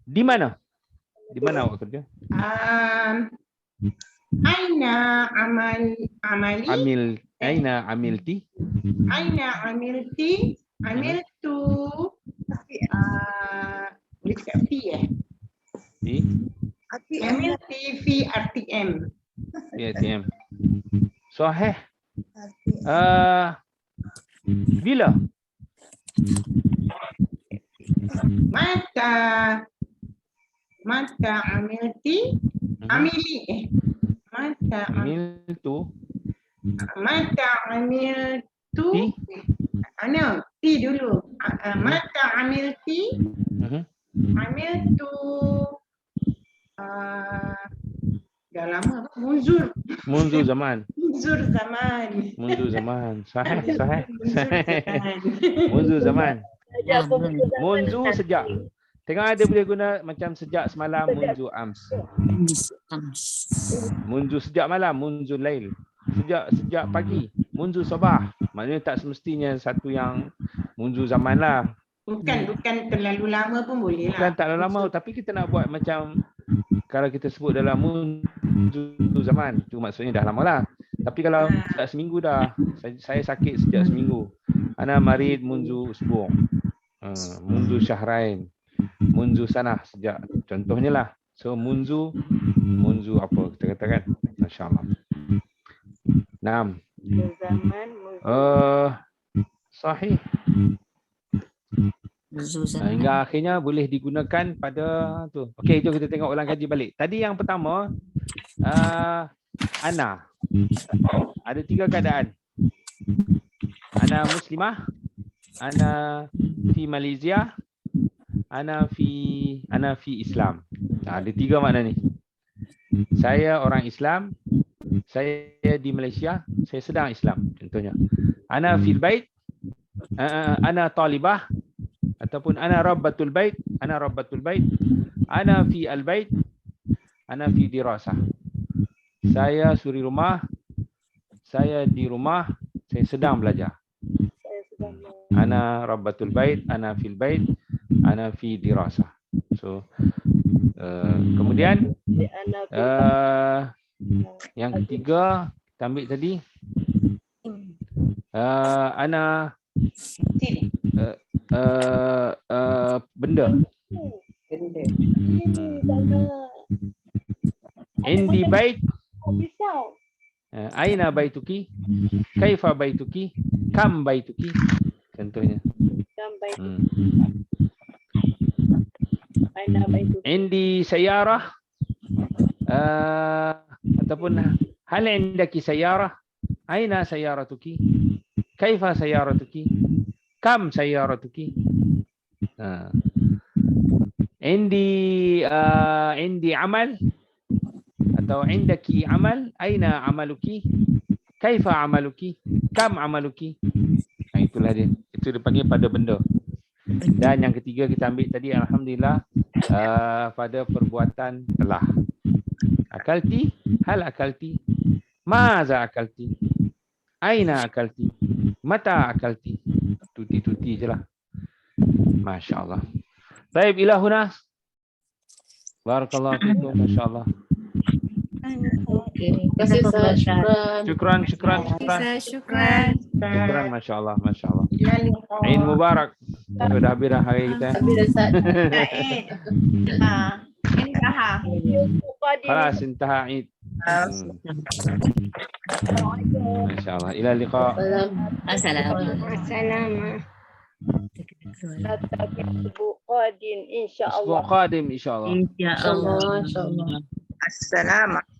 Di mana? Di mana awak kerja? Aina amali. Aina amilti. Aina amilti. Amiltu. Boleh cakap fi Di Amilti fi RTM. ATM. Sahih. Bila? Mata amilti. Amili. Amiltu. Mata amiltu. Ti. Ti dulu. Mata amilti. Amiltu. Dah lama. Munzur zaman. Munzur zaman. Sahih. Munzur zaman. Munzu sejak. Tengok ada boleh guna macam sejak semalam, munzu ams. Munzu sejak malam, munzu lail. Sejak pagi, munzu sabah. Maknanya tak semestinya satu yang munzu zaman lah. Bukan terlalu lama pun boleh lah. Bukan tak terlalu lama, tapi kita nak buat macam kalau kita sebut dalam munzu zaman, tu maksudnya dah lama lah. Tapi kalau sejak seminggu dah, saya sakit sejak seminggu. Ana marid munzu usbu'. Munzu syahrain. Munzu sanah sejak, contohnya lah. So munzu apa kita katakan? Masya-Allah. 6. Zaman Sahih. Hingga akhirnya boleh digunakan pada tu. Okey, jom kita tengok ulang kaji balik. Tadi yang pertama ana. Ada 3 keadaan. Ana muslimah, ana fi Malaysia, ana fi Islam. Ada 3 makna ni. Saya orang Islam, saya di Malaysia, saya sedang Islam contohnya. Ana fil bait, ana talibah ataupun ana rabbatul bait, ana fi al bait, ana fi dirasah. Saya suri rumah, saya di rumah, saya sedang belajar. Ana rabbatul bait, ana fil bait, ana fi dirasah. So kemudian yang ketiga kita ambil tadi ana benda. Indi bait, aina baituki, kaifa baituki, kam baituki, contohnya. Indi sayarah, ataupun hal indaki sayarah, aina sayaratuki, kaifa sayaratuki, kam sayaratuki. Indi amal atau indaki amal, aina amaluki, kaifa amaluki, kam amaluki. Itulah dia. Itu dipanggil pada benda. Dan yang ketiga kita ambil tadi, alhamdulillah, pada perbuatan telah. Akalti, hal akalti, maza akalti, Aina akalti. Mata akalti. Tuti-tuti je lah. Masya Allah. Baik, ila huna. Barakallahu fikum. Masya Allah. Okey. Terima kasih Ustaz. Syukran. Syukran. Syukran. Syukran, Masya Allah. Masya Allah. Ila liqa. Eid Mubarak. Sudah habis dah hari kita. Habis Ustaz. Eid. Intaha. Khalas, intaha Eid. Masya Allah. Ila liqa. Assalamualaikum. Assalamualaikum. Qadin Usbu' insya-Allah. qadim insyaAllah. InsyaAllah. InsyaAllah. Assalamualaikum.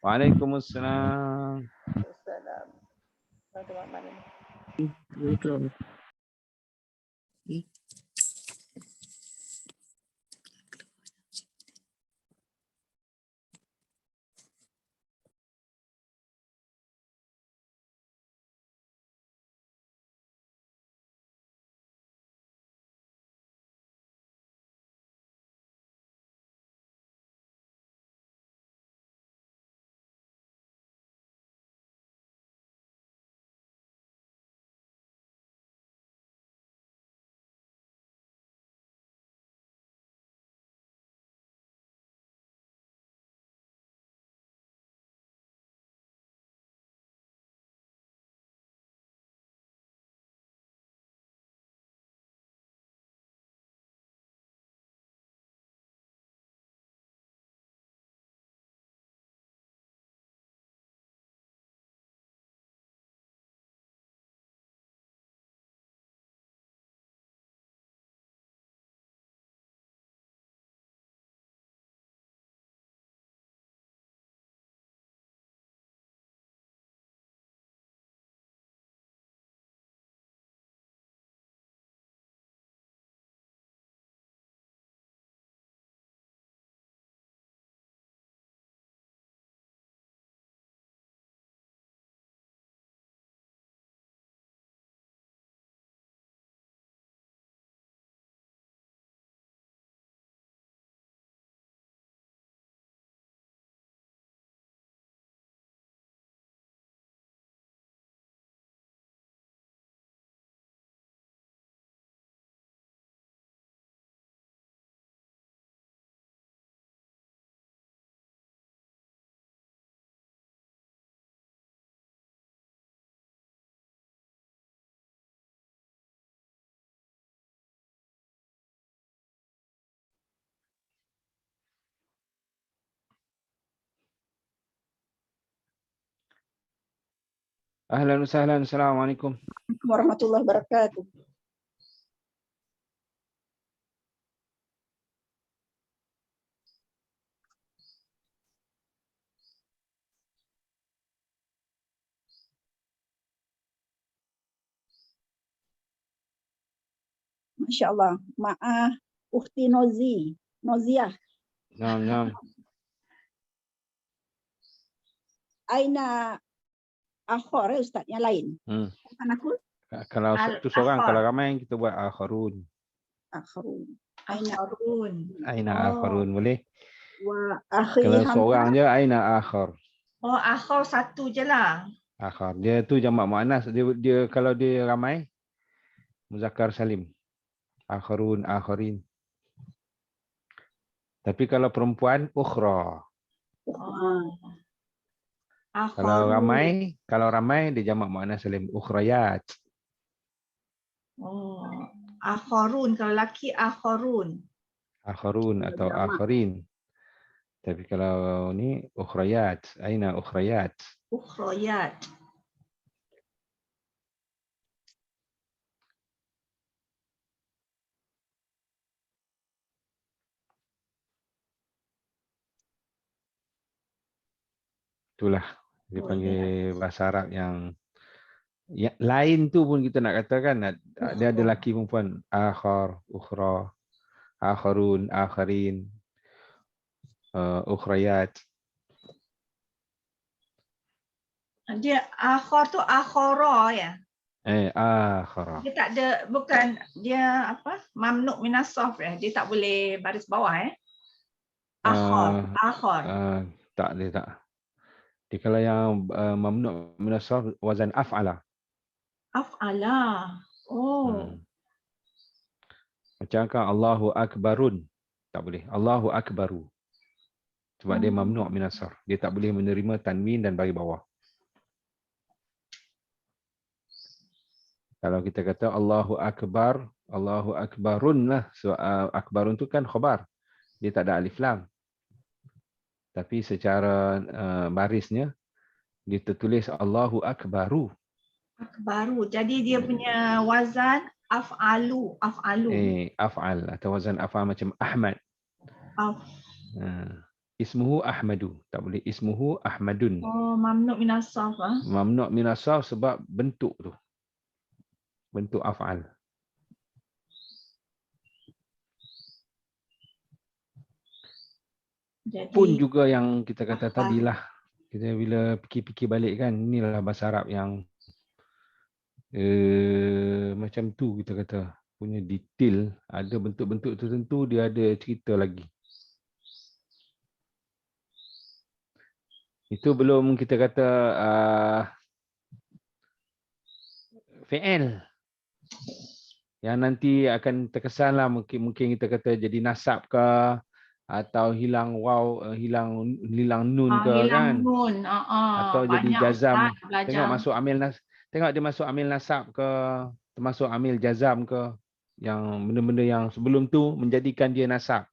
Waalaikumsalam. Assalam. Betul. Ahlan wa sahlan. Assalamualaikum. Warahmatullahi wabarakatuh. Masya Allah. Ma'ah Ukhti Noziah. Naam. Aina akhor Ustaz yang lain. Bukan aku. Kalau satu seorang, kalau ramai kita buat akharun. Akharun. Aina akharun. Aina akharun boleh. Wa akhi Kalau Hamzah. seorang je aina akhar. Oh, akhor satu je lah. Akhar. Dia tu jamak muannas. Dia kalau dia ramai muzakkar salim. Akharun, akharin. Tapi kalau perempuan ukhra. Kalau ramai dia jamak muannas salim, ukhrayat. Oh, akharun. Kalau laki akharun. Akharun atau akharin. Tapi kalau ni ukhrayat, aina ukhrayat. Ukhrayat. Itulah dia panggil bahasa Arab yang lain tu pun kita nak katakan dia ada lelaki perempuan, akhar, ukhra, akharun, akharin, ukhrayat. Dia akhar tu akhara ya. Akhara. Dia tak ada, bukan dia apa? Mamnu' minas sarf ya. Dia tak boleh baris bawah ya. Akhar. Tak dia tak. Dia kalau yang mamnu' min as-sarf wazan af'ala. Af'ala. Oh. Macam kan Allahu akbarun. Tak boleh. Allahu akbaru. Sebab dia mamnu' min as-sarf. Dia tak boleh menerima tanwin dan bagi bawah. Kalau kita kata Allahu akbar, Allahu akbarun lah. So, akbarun tu kan khabar. Dia tak ada alif lam. Tapi secara barisnya dia tertulis Allahu akbaru. Baru. Jadi dia punya wazan af'alu. Af'alu. Af'al atau wazan af'al macam Ahmad. Ismuhu Ahmadu. Tak boleh ismuhu Ahmadun. Oh, mamnu' min as-sarf. Mamnu' min as-sarf sebab bentuk tu. Bentuk af'al. Jadi, Pun juga yang kita kata tadilah. Kita bila fikir-fikir balik kan, inilah bahasa Arab yang macam tu kita kata. Punya detail, ada bentuk-bentuk tertentu, dia ada cerita lagi. Itu belum kita kata fi'il. Yang nanti akan terkesan lah, mungkin kita kata jadi nasab ke, atau hilang waw, hilang nun ke hilang kan. nun. Atau jadi jazam. Belajar. Tengok masuk amil tengok dia masuk amil nasab ke, termasuk amil jazam ke. Yang benda-benda yang sebelum tu menjadikan dia nasab.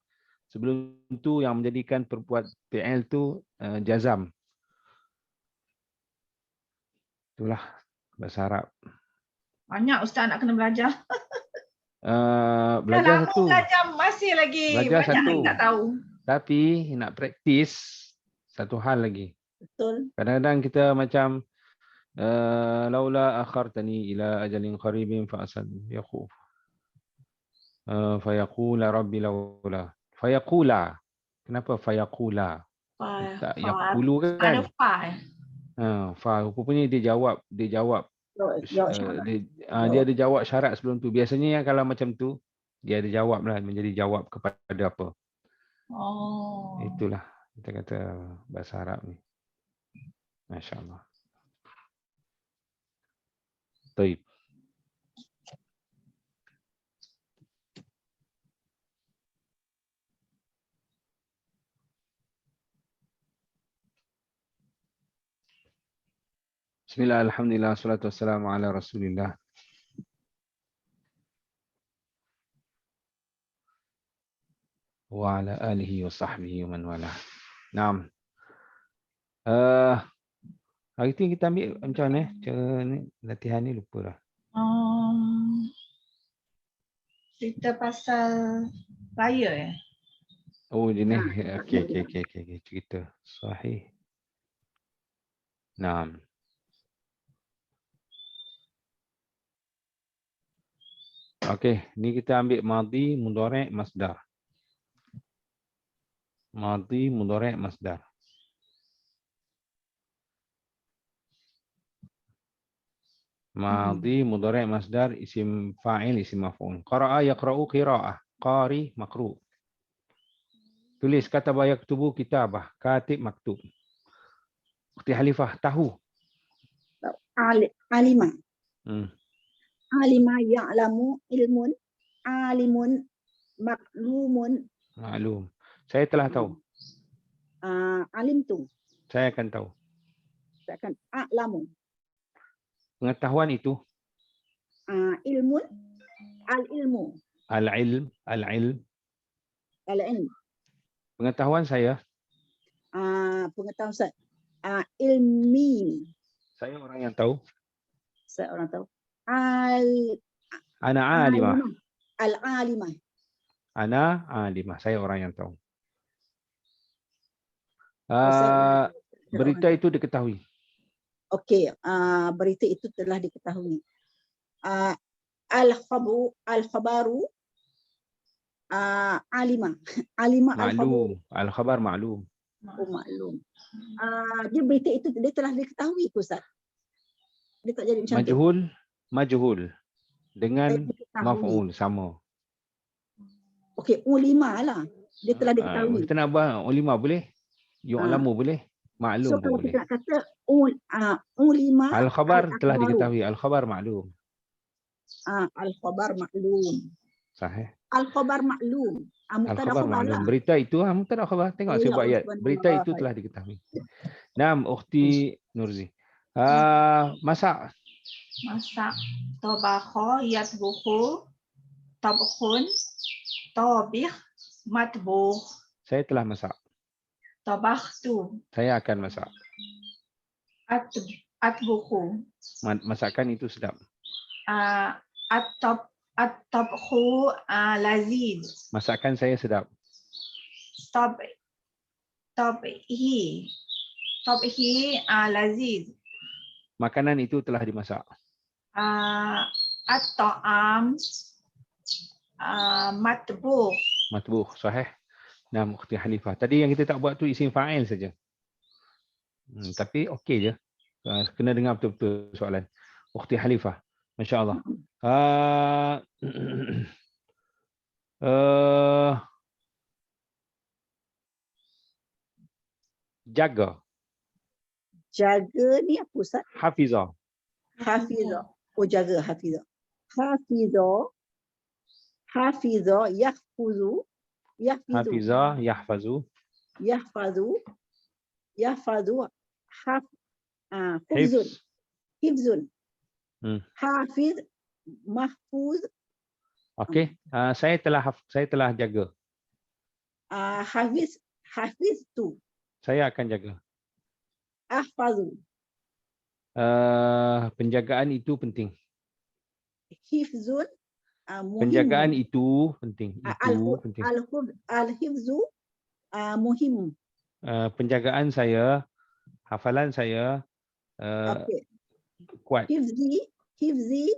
Sebelum tu yang menjadikan perbuat fi'il tu jazam. Itulah bahasa Arab. Banyak Ustaz nak kena belajar. Belajar Dah lama satu. belajar, masih lagi Belajar banyak satu. lagi tak tahu. Tapi nak praktis satu hal lagi. Betul. Kadang-kadang kita macam laula akhartani ila ajalin qaribin fa asad yaquf. Fayaqula rabbi laula. Fayaqula. Kenapa fayaqula? Tak yaqulu kan? Ada fa. Fa rupanya dia jawab dia ada jawab syarat sebelum tu. Biasanya yang kalau macam tu dia ada jawab lah, menjadi jawab kepada apa. Oh. Itulah kita kata bahasa Arab ni. Masya-Allah. Baik. Bismillah, alhamdulillah, salatu wassalamu ala rasulillah. Wa ala alihi wa sahbihi wa man wala. Naam. Hari ni kita ambil macam mana? Cara ni, latihan ni lupa dah. Cerita pasal raya . Oh, jenis. Okey. Cerita. Sahih. Naam. Okey, ni kita ambil madhi, mudhari', masdar. Madhi, mudhari', masdar. Madhi, mudhari', masdar, isim fa'il, isim maf'ul. Qara'a yaqra'u qira'ah, qari maqru'. Tulis kataba yaktubu kitabah, katib maktub. Ukhti Halifah tahu. Alimah. Alimah ya'lamu ilmun. Alimun maklumun. Maklum. Saya telah tahu. Alim tu. Saya akan tahu. Saya akan a'lamu. Pengetahuan itu. Ilmun. Al-ilmu. Al-ilm. Al-ilm. Pengetahuan saya. Pengetahuan saya. Ilmi. Saya orang yang tahu. Saya orang tahu. Ana alimah. Al-alimah. Ana alimah. Saya orang yang tahu. Berita itu diketahui. Okey, berita itu telah diketahui. Al-khabaru alimah. Alimah Maklum. Al-khabar maklum. Maklum. Dia berita itu dia telah diketahui Ustaz. Dia tak jadi macam tu. Majhul dengan maf'ul sama. Okey, ulima lah. Dia telah diketahui. Kita nak buat ulima boleh? Yu'lamu boleh? Maklum So pun kalau boleh. kita nak kata ulima Al-khabar telah al-akhbaru. diketahui. Al-khabar maklum. Al-khabar maklum. Sahih. Al-khabar maklum. Mubtada Al-khabar khabar maklum. lah. Berita itu mubtada khabar. Tengok Oh, saya ya buat Allah, ayat. Berita subhanallah. itu telah diketahui. Naam, ukhti Nurzi. Masak. Masak. Tobakho, yatbukhu, tabkhun, tobikh, matbukh. Saya telah masak. Tabakhtu, Saya akan masak. atbukhu. Masakan itu sedap. At-tabkhu laziz. Masakan saya sedap. Tabhi laziz. Makanan itu telah dimasak. At-ta'am matbukh. Matbuh. Sahih. Naam, ukhti Halifah. Tadi yang kita tak buat tu isim fa'il saja. Tapi okey je. Kena dengar betul-betul soalan. Ukhti Halifah. Masya Allah. Jaga. Jaga ni apa Ustaz? Hafizah. Hafizah. Oh, jaga hafizah. Hafizah yahfuzu. Hafizah. Yahfazu. Yahfazu. Hifzun. Hifz. Hifzun. Hafiz. Mahfuz. Okey. Saya telah jaga. Hafiz tu. Saya akan jaga. Ahfazu. Penjagaan itu penting. Hifzun. Penjagaan itu penting. Itu penting. Al-hifzu muhim. Penjagaan saya, hafalan saya kuat. Hifzi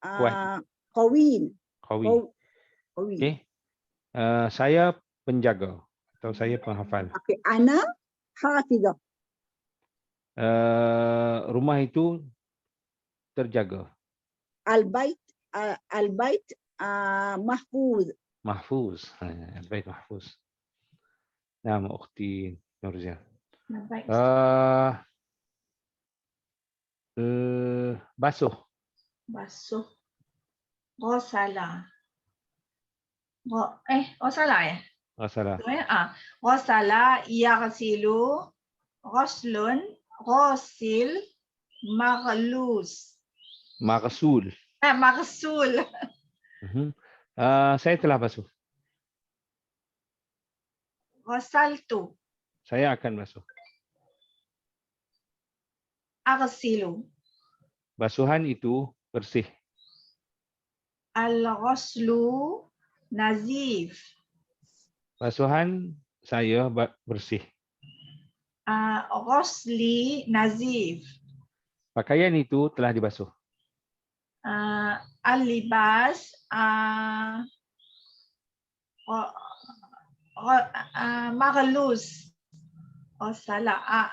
Kuat. qawin. Qawi. Okey. Saya penjaga atau saya penghafal. Okey, ana hafizah. Rumah itu terjaga. Al-bait mahfuz. Mahfuz. Al-bait mahfuz. Nama ukhti Nurzia. Baik. Basuh. Basuh. Ghasala. Ghasala ya? Masalah. Ghasala yaghsilu, ghaslun, ghasil, maghlus. Maghsul. Maghsul. Saya telah basuh. Ghasaltu, Saya akan basuh. aghsilu. Basuhan itu bersih. Al-ghaslu nazif. Basuhan saya bersih. Ghasli nazif. Pakaian itu telah dibasuh. Al-libas maghlus. Salah.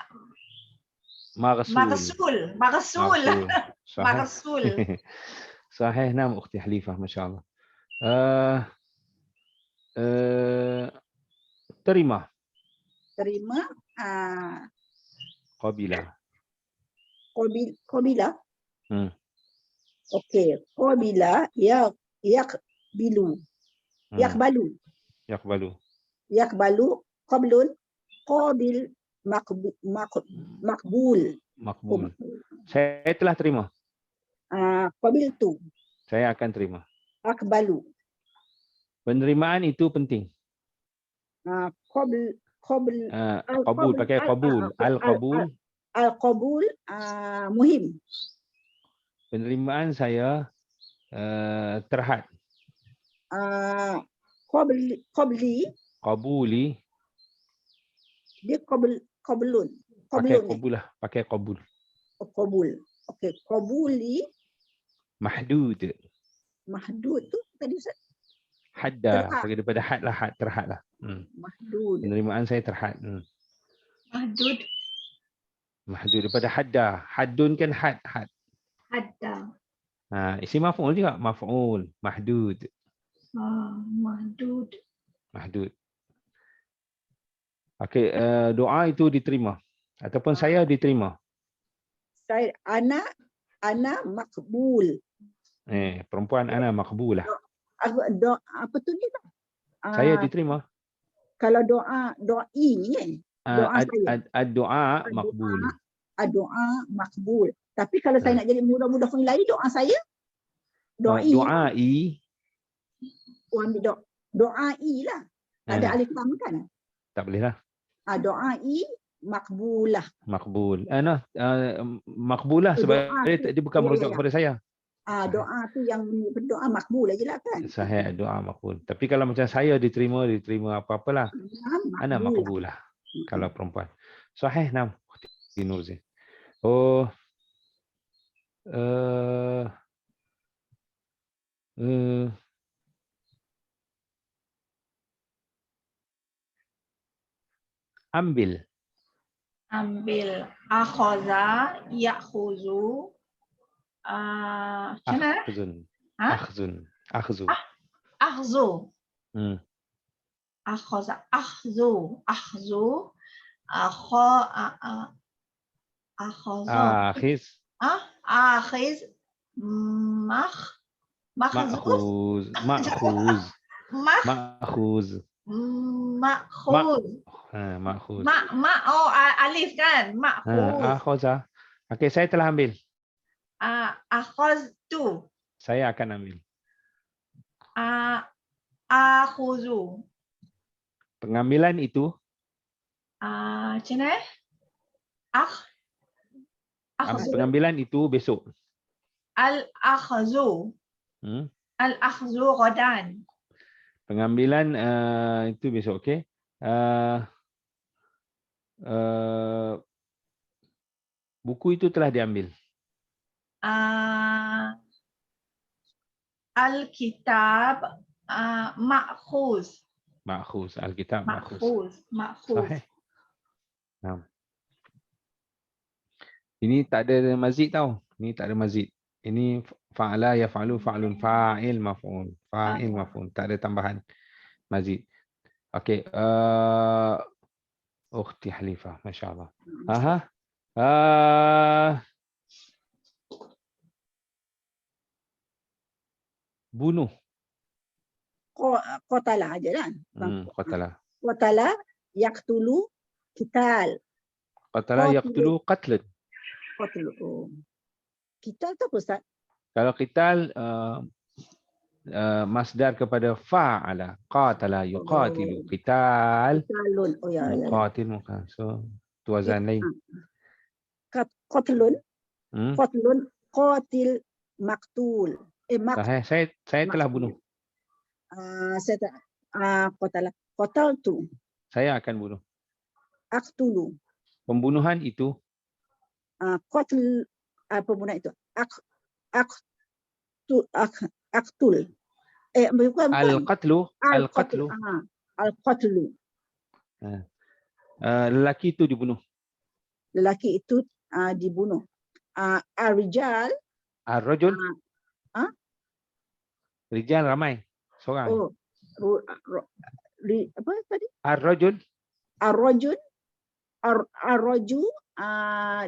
Maghsul. Maghsul. Sahih. Maghsul. Sahih, nama ukhti Halifah, masya-Allah. Terima. Qabila. Qabila. Okey, qabila yaqbilu. Yaqbalu. Qablun. Qabil. Maqbul. Saya telah terima. Qabiltu. Saya akan terima. Aqbalu. Penerimaan itu penting. Qabul. Qabul, pakai qabul. Al-qabul. Al-qabul muhim. Penerimaan saya terhad. Qabli. Qabuli. Dia qablun. Pakai qabul lah. Pakai qabul. Qabul. Okey, qabuli. Mahdud. Mahdud tu tadi Ustaz. Hadda. Bagi daripada had lah. Had, terhad lah. Mahdud. Penerimaan saya terhad. Mahdud. Mahdud daripada hadda. Haddun kan had. Hadda. Isim maf'ul juga. Maf'ul. Mahdud. Mahdud. Mahdud. Okey, doa itu diterima ataupun saya diterima. Saya ana makbul. Perempuan ana makbulah. Apa tu ni tak? Saya diterima. Kalau doi ni kan. Doa saya. Doa makbul. Doa makbul. Tapi kalau saya nak jadi mudah-mudah lain doa saya Doai. Doai lah. Ada alif lam kan? Tak boleh lah. Doai makbulah. Makbul. Makbulah sebab dia bukan merujuk kepada saya. Doa tu yang berdoa makbul aja lah kan? Sahih, doa makbul. Tapi kalau macam saya diterima apa-apalah. Ana makbulah. Kalau perempuan. Sahih, nam. Nurzi. Oh. Ambil. Akhaza, ya'khuzu. Macam mana? Akhzun. Akhzu. Akhzu. Akhaza, akhzu. Akhaza. Akhiz. Akhiz. Ma'khuz. Ma'khuz. Ma'khuz. Ma'khuz. Ma'khuz. Alif kan? Ma'khuz. Akhaza. Okey, saya telah ambil. Akhaztu. Saya akan ambil. Akhuzu. Pengambilan itu. Macam mana? Pengambilan itu besok. Al-akhzu. Al-akhzu ghadan. Pengambilan itu besok, okey. Buku itu telah diambil. Al-kitab ma'khuz. Ma'khuz. Al-kitab ma'khuz. Sahih. Ini tak ada mazid tau. Ini tak ada mazid. Ini fa'ala yaf'alu fa'lun fa'il maf'ul. Fa'il maf'ul. Tak ada tambahan mazid. Okey. Ukhti Halifah, masya-Allah. Bunuh. Qatala aja kan? Qatala. Qatala yaqtulu qital. Qatala yaqtulu qatlan. Qatlu. Qital tu apa Ustaz? Kalau qital masdar kepada fa'ala. Qatala yuqatilu. Qital. Qitalun. Oh ya. Qatil muka. So, tu wazan lain. Qatlun. Qatlun. Qatil maktul. Saya telah bunuh. Saya tak qataltu. Saya akan bunuh. Aqtulu. Pembunuhan itu. Qatl pembunuhan itu. Aqtul. Al-qatlu. Al-qatlu. Al-qatlu. Lelaki itu dibunuh. Lelaki itu dibunuh. Ar-rijal. Ar-rajul. Rijal ramai. Seorang. Apa tadi? Ar-rajul. Ar-rajul. Ar-rajul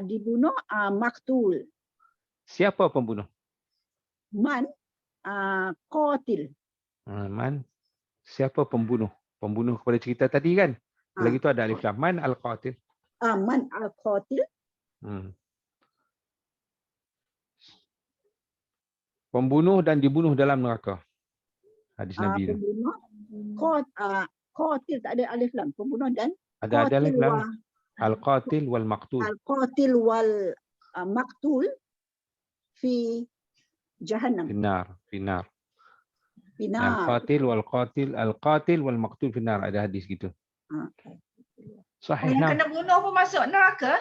dibunuh maktul. Siapa pembunuh? Man qatil. Man. Siapa pembunuh? Pembunuh kepada cerita tadi kan? Lagi tu ada alif lam. Man al-qatil. Man al-qatil. Pembunuh dan dibunuh dalam neraka. Hadis Nabi tu. Pembunuh. Qatil tak ada alif lam. Pembunuh dan ada alif lam. Al-qatil wal maqtul. Al-qatil wal maqtul fi jahannam. Finar. Al-qatil wal qatil. Al-qatil wal maqtul finar. Ada hadis gitu. Sahih. Yang kena bunuh pun masuk neraka?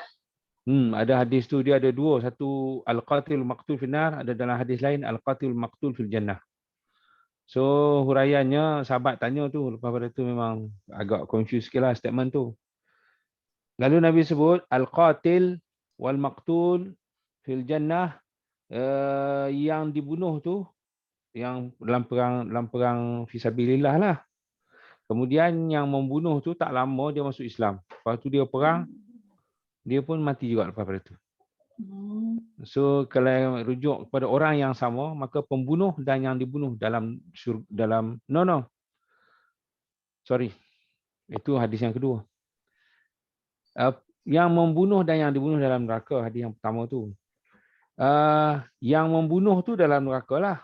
Ada hadis tu, dia ada dua. Satu al-qatil maqtul finar, ada dalam hadis lain al-qatil maqtul fil jannah. So huraiannya sahabat tanya tu, lepas pada tu memang agak confused sikitlah statement tu. Lalu Nabi sebut al-qatil wal maqtul fil jannah, yang dibunuh tu yang dalam perang fisabilillah lah. Kemudian yang membunuh tu tak lama dia masuk Islam. Lepas tu dia perang, dia pun mati juga lepas pada tu. So kalau rujuk kepada orang yang sama, maka pembunuh dan yang dibunuh dalam sorry. Itu hadis yang kedua. Yang membunuh dan yang dibunuh dalam neraka, hadis yang pertama tu. Yang membunuh tu dalam neraka lah.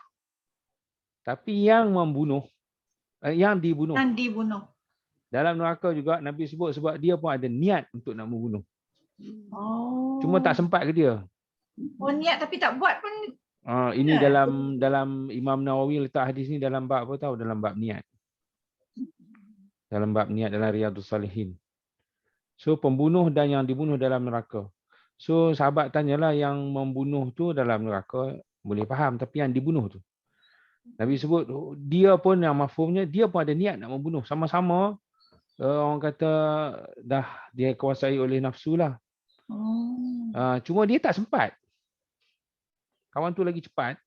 Tapi yang membunuh, yang dibunuh. Dan dibunuh. Dalam neraka juga Nabi sebut sebab dia pun ada niat untuk nak membunuh. Oh. Cuma tak sempat ke dia. Oh, niat tapi tak buat pun. Ini Ya. dalam Imam Nawawi letak hadis ni dalam bab apa tahu? Dalam bab niat. Dalam bab niat dalam Riyadhus Salihin. So pembunuh dan yang dibunuh dalam neraka. So sahabat tanyalah yang membunuh tu dalam neraka boleh faham, tapi yang dibunuh tu. Nabi sebut dia pun yang mafhumnya dia pun ada niat nak membunuh. Sama-sama orang kata dah dia kuasai oleh nafsu lah. Cuma dia tak sempat. Kawan tu lagi cepat.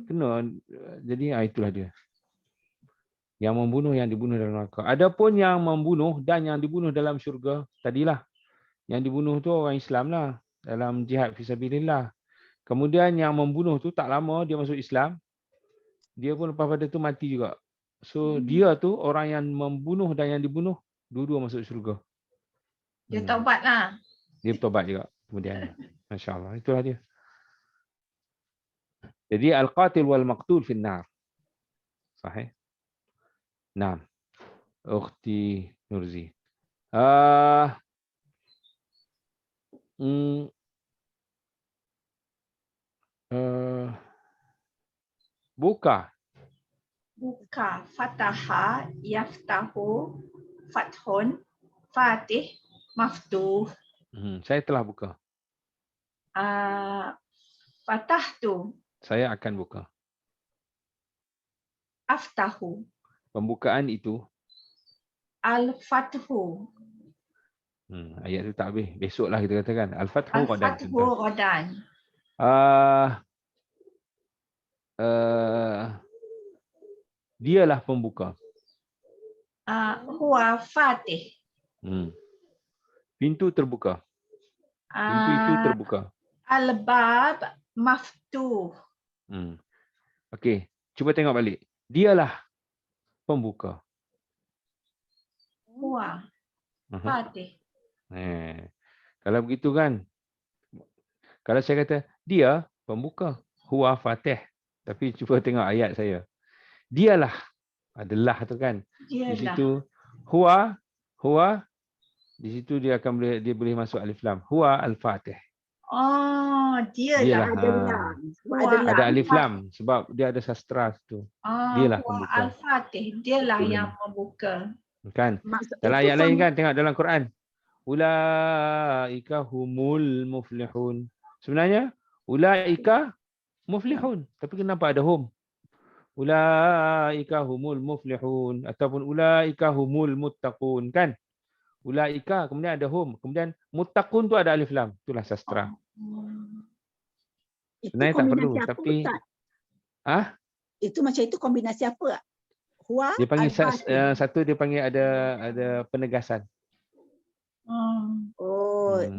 Kena. Jadi itulah dia. Yang membunuh, yang dibunuh dalam neraka. Adapun yang membunuh dan yang dibunuh dalam syurga, tadilah. Yang dibunuh tu orang Islam lah. Dalam jihad fisabilillah. Kemudian yang membunuh tu tak lama dia masuk Islam. Dia pun lepas pada tu mati juga. So dia tu orang yang membunuh dan yang dibunuh, dua-dua masuk syurga. Dia taubat lah. Dia bertobat juga. Kemudian. Masya Allah. Itulah dia. Jadi al-qatil wal maqtul finnar. Sahih? Naam. Ukhti Nurzi. Buka. Buka. Fataha. Yaftahu. Fathun. Fatih. Maftuh. Saya telah buka. Fatahtu. Saya akan buka. Aftahu. Pembukaan itu. Al-Fathu. Ayat tu tak habis. Besoklah kita katakan. Al-Fathu Qadan. Al-Fathu Qadan. Dialah pembuka. Huwa Fatih. Pintu terbuka. Pintu itu terbuka. Al-Bab Maftuh. Okey. Cuba tengok balik. Dialah pembuka. Huwa Fatih. Kalau begitu kan, kalau saya kata dia pembuka, huwa fatih. Tapi cuba tengok ayat saya. Dialah, adalah tu kan. Dialah. Di situ huwa, di situ dia akan boleh masuk alif lam. Huwa al-fatih. Oh, dialah. Ada alif lam sebab dia ada sastra situ. Dialah pembuka. Al-Fatih, dialah yang membuka. Kan? Dalam ayat lain kan, tengok dalam Quran. Ulaika humul muflihun. Sebenarnya ulaika muflihun, tapi kenapa ada hum? Ulaika humul muflihun ataupun ulaika humul muttaqun kan? Ulaika kemudian ada hum, kemudian muttaqun tu ada alif lam. Itulah sastra. Sebenarnya tak perlu tapi itu macam itu kombinasi apa? Huwa dia panggil satu dia panggil ada penegasan.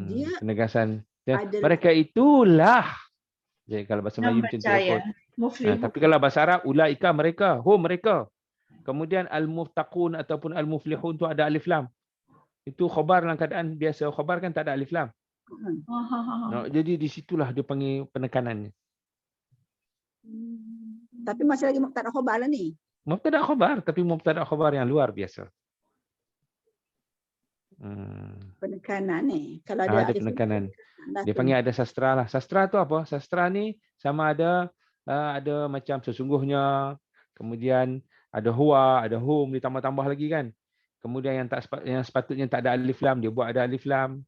Dia penegasan. Mereka itulah. Jadi kalau bahasa Melayu macam tu. Tapi kalau bahasa Arab ulaika mereka, hum mereka. Kemudian al-muttaqun ataupun al-muflihun tu ada alif lam. Itu khabar dalam keadaan biasa. Khabar kan tak ada alif lam. Jadi di situlah dia panggil penekanannya. Tapi masih lagi mubtada khabar lah ni. Mubtada khabar, tapi mubtada khabar yang luar biasa. Penekanan ni. Kalau ada penekanan. Dia panggil ada sastra lah. Sastra tu apa? Sastra ni sama ada macam sesungguhnya, kemudian ada huwa, ada hum, ditambah-tambah lagi kan. Kemudian yang sepatutnya tak ada alif lam, dia buat ada alif lam.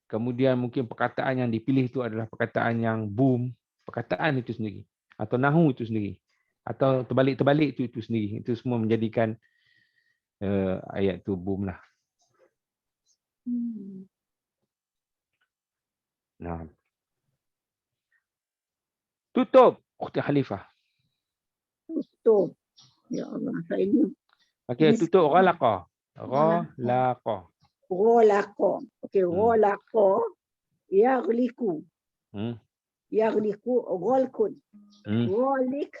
Kemudian mungkin perkataan yang dipilih itu adalah perkataan yang boom, perkataan itu sendiri. Atau nahu itu sendiri. Atau terbalik-terbalik itu sendiri. Itu semua menjadikan ayat itu boom lah. Nah. Tutup. Ukhti Khalifah. Tutup. Ya Allah. Ini Okey, Jenis tutup ghalaqa. Ghalaqa. Ghalaqa. Ghalaqa. Okey, Hmm. ghalaqa. Yaghliku. Hmm. Yaghliku. Ghalkun. Hmm. Ghalik.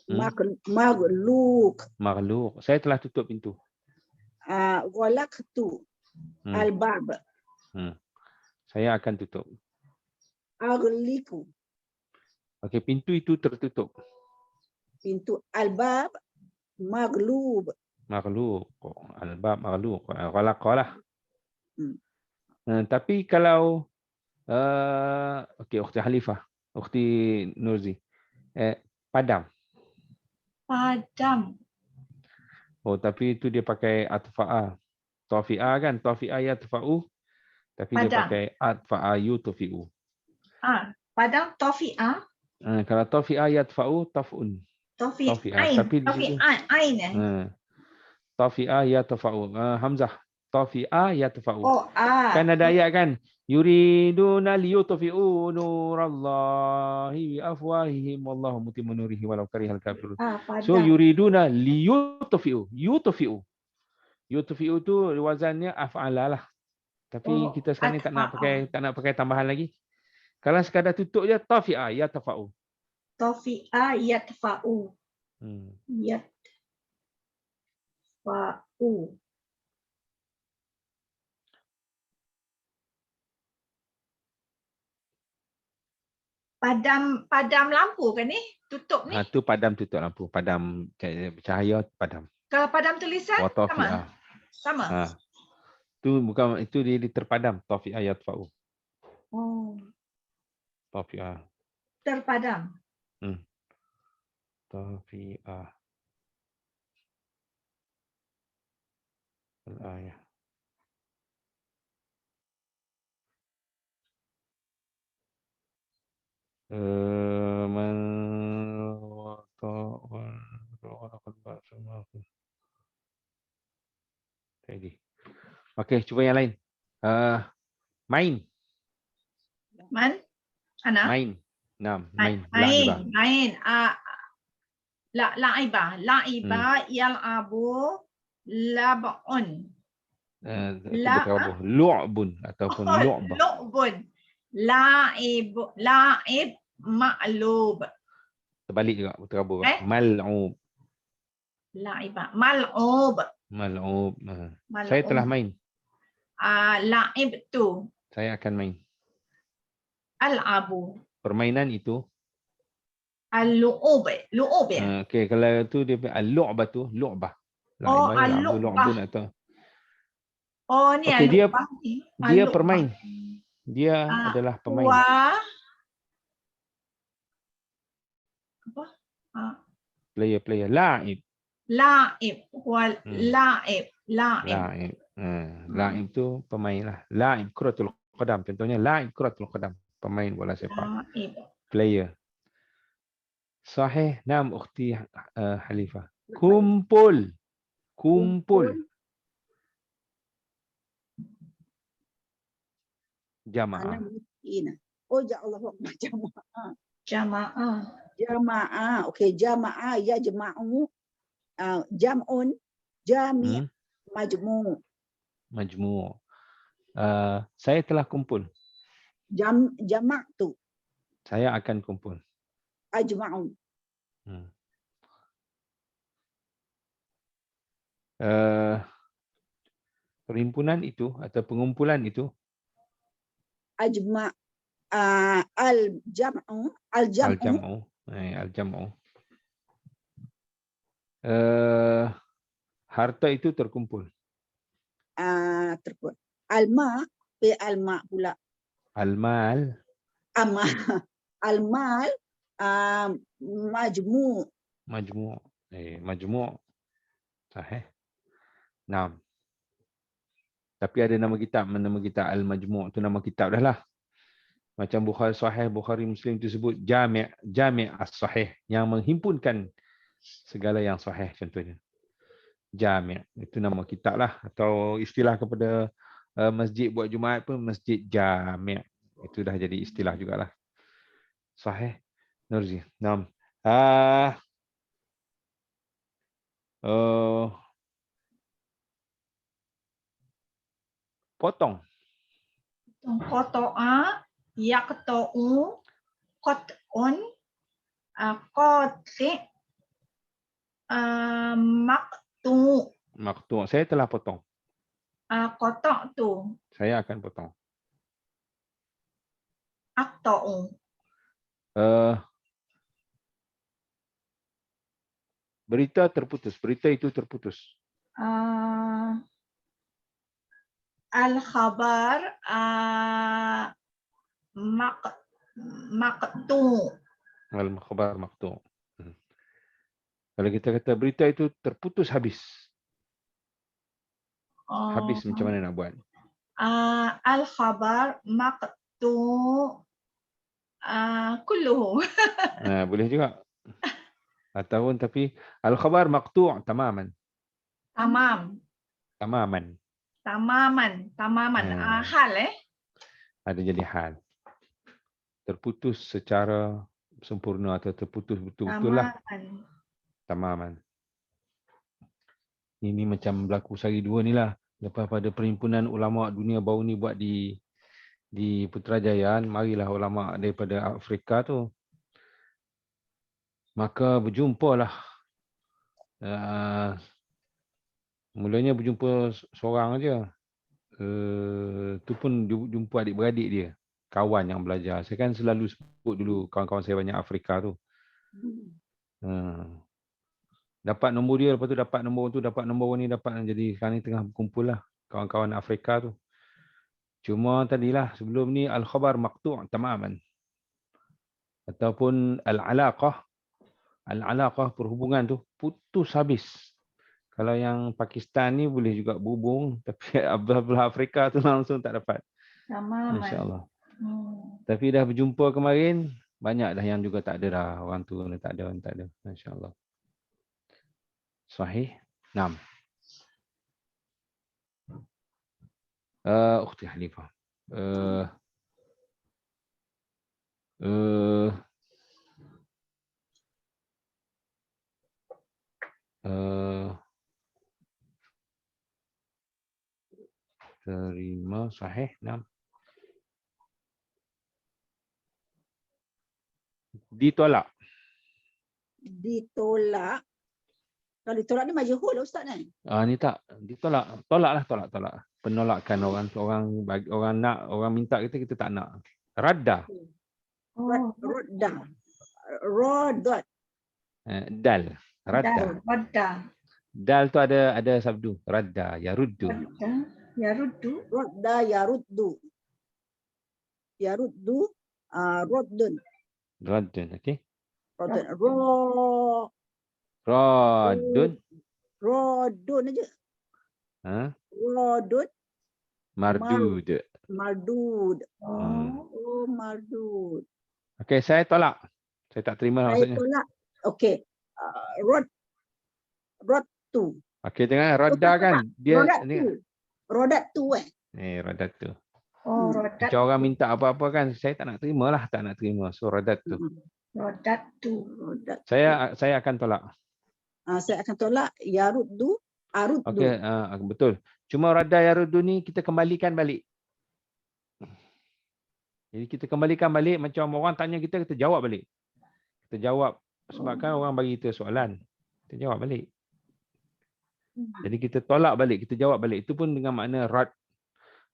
Hmm. Maghluk. Maghluk. Saya telah tutup pintu. Ghalaqtu. Hmm. Al-bab. Hmm. Saya akan tutup. Aghliku. Okey, pintu itu tertutup. Pintu al-bab maghlub. Maghluk. Al-bab maghluk. Ghalaqa lah. Hmm. Tapi kalau okey, Ukhti Halifah, Ukhti Nurzi. Padam. Padam. Oh, tapi itu dia pakai atfa'a. Tafi'a kan? Tafi'a yatfa'u. Tapi dia Padam. pakai atfa'a yutfi'u. Padam tofi'ah. Kalau tafi'a yatfa'u taf'un. Tafi'a. Tofi'ain. Tapi di situ Tofi'ain tafi'a yatfa'u. Hamzah. Tafi'a yatfa'u. Oh, Kan ada ayat kan? Yuriduna liyutfi'u nurallahi bi afwahihim wallahu mutimmu nurihi walau karihal kafirun. So padam. yuriduna liyutfi'u. Yutfi'u. Yutfi'u tu wazannya af'ala lah. Tapi kita sekarang ni tak nak pakai tambahan lagi. Kalau sekadar tutup je tafi'a yatfa'u. Tofi'ah yatfa'u. Yatfa'u. Padam lampu kan ni? Tutup ni? Tu padam tutup lampu. Padam cahaya padam. Kalau padam tulisan Wa sama? tafi'a. Sama? Tu bukan, itu dia terpadam. Tafi'a yatfa'u. Oh, Tafi'a. terpadam. Tafi'a. Al-ayah. Man Tadi. Okey, cuba yang lain. Main. Man? Ana? Main. Naam, main. Main. La'ibah. La'ibah yal'abu lab'un. Lu'bun ataupun lu'bah. Lu'bun. La'ib ma'lub. Terbalik juga, terabur. Mal'ub. La'ibah. Mal'ub. Mal'ub. Saya telah main. La'ib tu. Saya akan main. Al'abu. Permainan itu. Al-lu'ub. Lu'ub ya? Okey, kalau tu dia al-lu'bah tu, lu'bah. Oh, al-lu'bah. Oh, ni okay, al-lu'bah ni. Dia permain. Dia adalah pemain. Apa? Player. La'ib. La'ib. La'ib. La'ib. La'ib tu pemain lah. La'ib kuratul qadam. Contohnya la'ib kuratul qadam. Pemain bola sepak. La'ib. Player. Sahih. Naam ukhti Halifah. Kumpul. Jama'ah. Oh, ya Allah, jama'ah. Jama'ah. Okey, jama'ah ya jama'u. Jam'un, jami', majmu'. Saya telah kumpul. Jama'tu. Saya akan kumpul. Ajma'u. Perhimpunan itu atau pengumpulan itu. Al-jam'u. Harta itu terkumpul. Al-ma' pula. Al-mal. Al-mal majmu'. Majmu'. Sahih. Naam. Tapi ada nama kitab, Al-Majmu' tu nama kitab dah lah. Macam Bukhari Sahih, Bukhari Muslim itu sebut Jami' As-Sahih yang menghimpunkan segala yang sahih contohnya. Jami' itu nama kitab lah, atau istilah kepada masjid buat Jumaat pun Masjid Jami'. Itu dah jadi istilah jugalah. Sahih. Nurzi. Naam. Potong. Qata'a, yaqta'u, qat'un, qati', maqtu', Maqtu'. Saya telah potong. qata'tu, Saya akan potong. aqta'u. Berita terputus. Berita itu terputus. Al-khabar maqtu'. Al-khabar maqtu'. Kalau kita kata berita itu terputus habis. Habis macam mana nak buat? Al-khabar maqtu' kulluhu. Boleh juga. Ataupun tapi al-khabar maqtu' tamaman. Tamaman. Hal Ada jadi hal. Terputus secara sempurna atau terputus betul-betul lah. Tamaman. Ini macam berlaku sehari dua ni lah. Lepas pada perhimpunan ulama dunia baru ni buat di Putrajaya, marilah ulama daripada Afrika tu. Maka berjumpalah. Mulanya berjumpa seorang aja. Tu pun jumpa adik-beradik dia. Kawan yang belajar. Saya kan selalu sebut dulu kawan-kawan saya banyak Afrika tu. Dapat nombor dia, lepas tu dapat nombor ni, jadi sekarang ni tengah berkumpul lah kawan-kawan Afrika tu. Cuma tadilah sebelum ni al-khabar maqtu' tamaman. Ataupun al-alaqah. Al-alaqah perhubungan tu putus habis. Kalau yang Pakistan ni boleh juga berhubung, tapi belah Afrika tu langsung tak dapat. Masya-Allah. Tapi dah berjumpa kemarin, banyak dah yang juga tak ada dah. Orang tu tak ada. Masya-Allah. Sahih. 6. Ukhti Hanifah. Terima sahih. 6. Ditolak. Kalau ditolak ni majhul lah Ustaz kan? Ni tak ditolak. Tolak. Penolakan orang minta kita tak nak. Radda. Radda. Dal. Radda. Dal tu ada sabdu. Radda, yaruddu. Radda yaruddu. Raddun. Raddun, okey. Raddun. Raddun. Raddun aja. Raddun. Mardud. Mardud. Mardud. Okey, saya tolak. Saya tak terima maksudnya. Saya tolak. Okey. Radtu. Okey, jangan radda kan. Dia Radtu radatu. Radat. Macam orang minta apa-apa kan, saya tak nak terima lah, So radatu. Saya akan tolak. Saya akan tolak yaruddu, aruddu. Okey, betul. Cuma radda yaruddu ni kita kembalikan balik. Jadi kita kembalikan balik macam orang tanya kita jawab balik. Kita jawab sebabkan orang bagi kita soalan. Kita jawab balik. Jadi kita tolak balik, kita jawab balik. Itu pun dengan makna rad.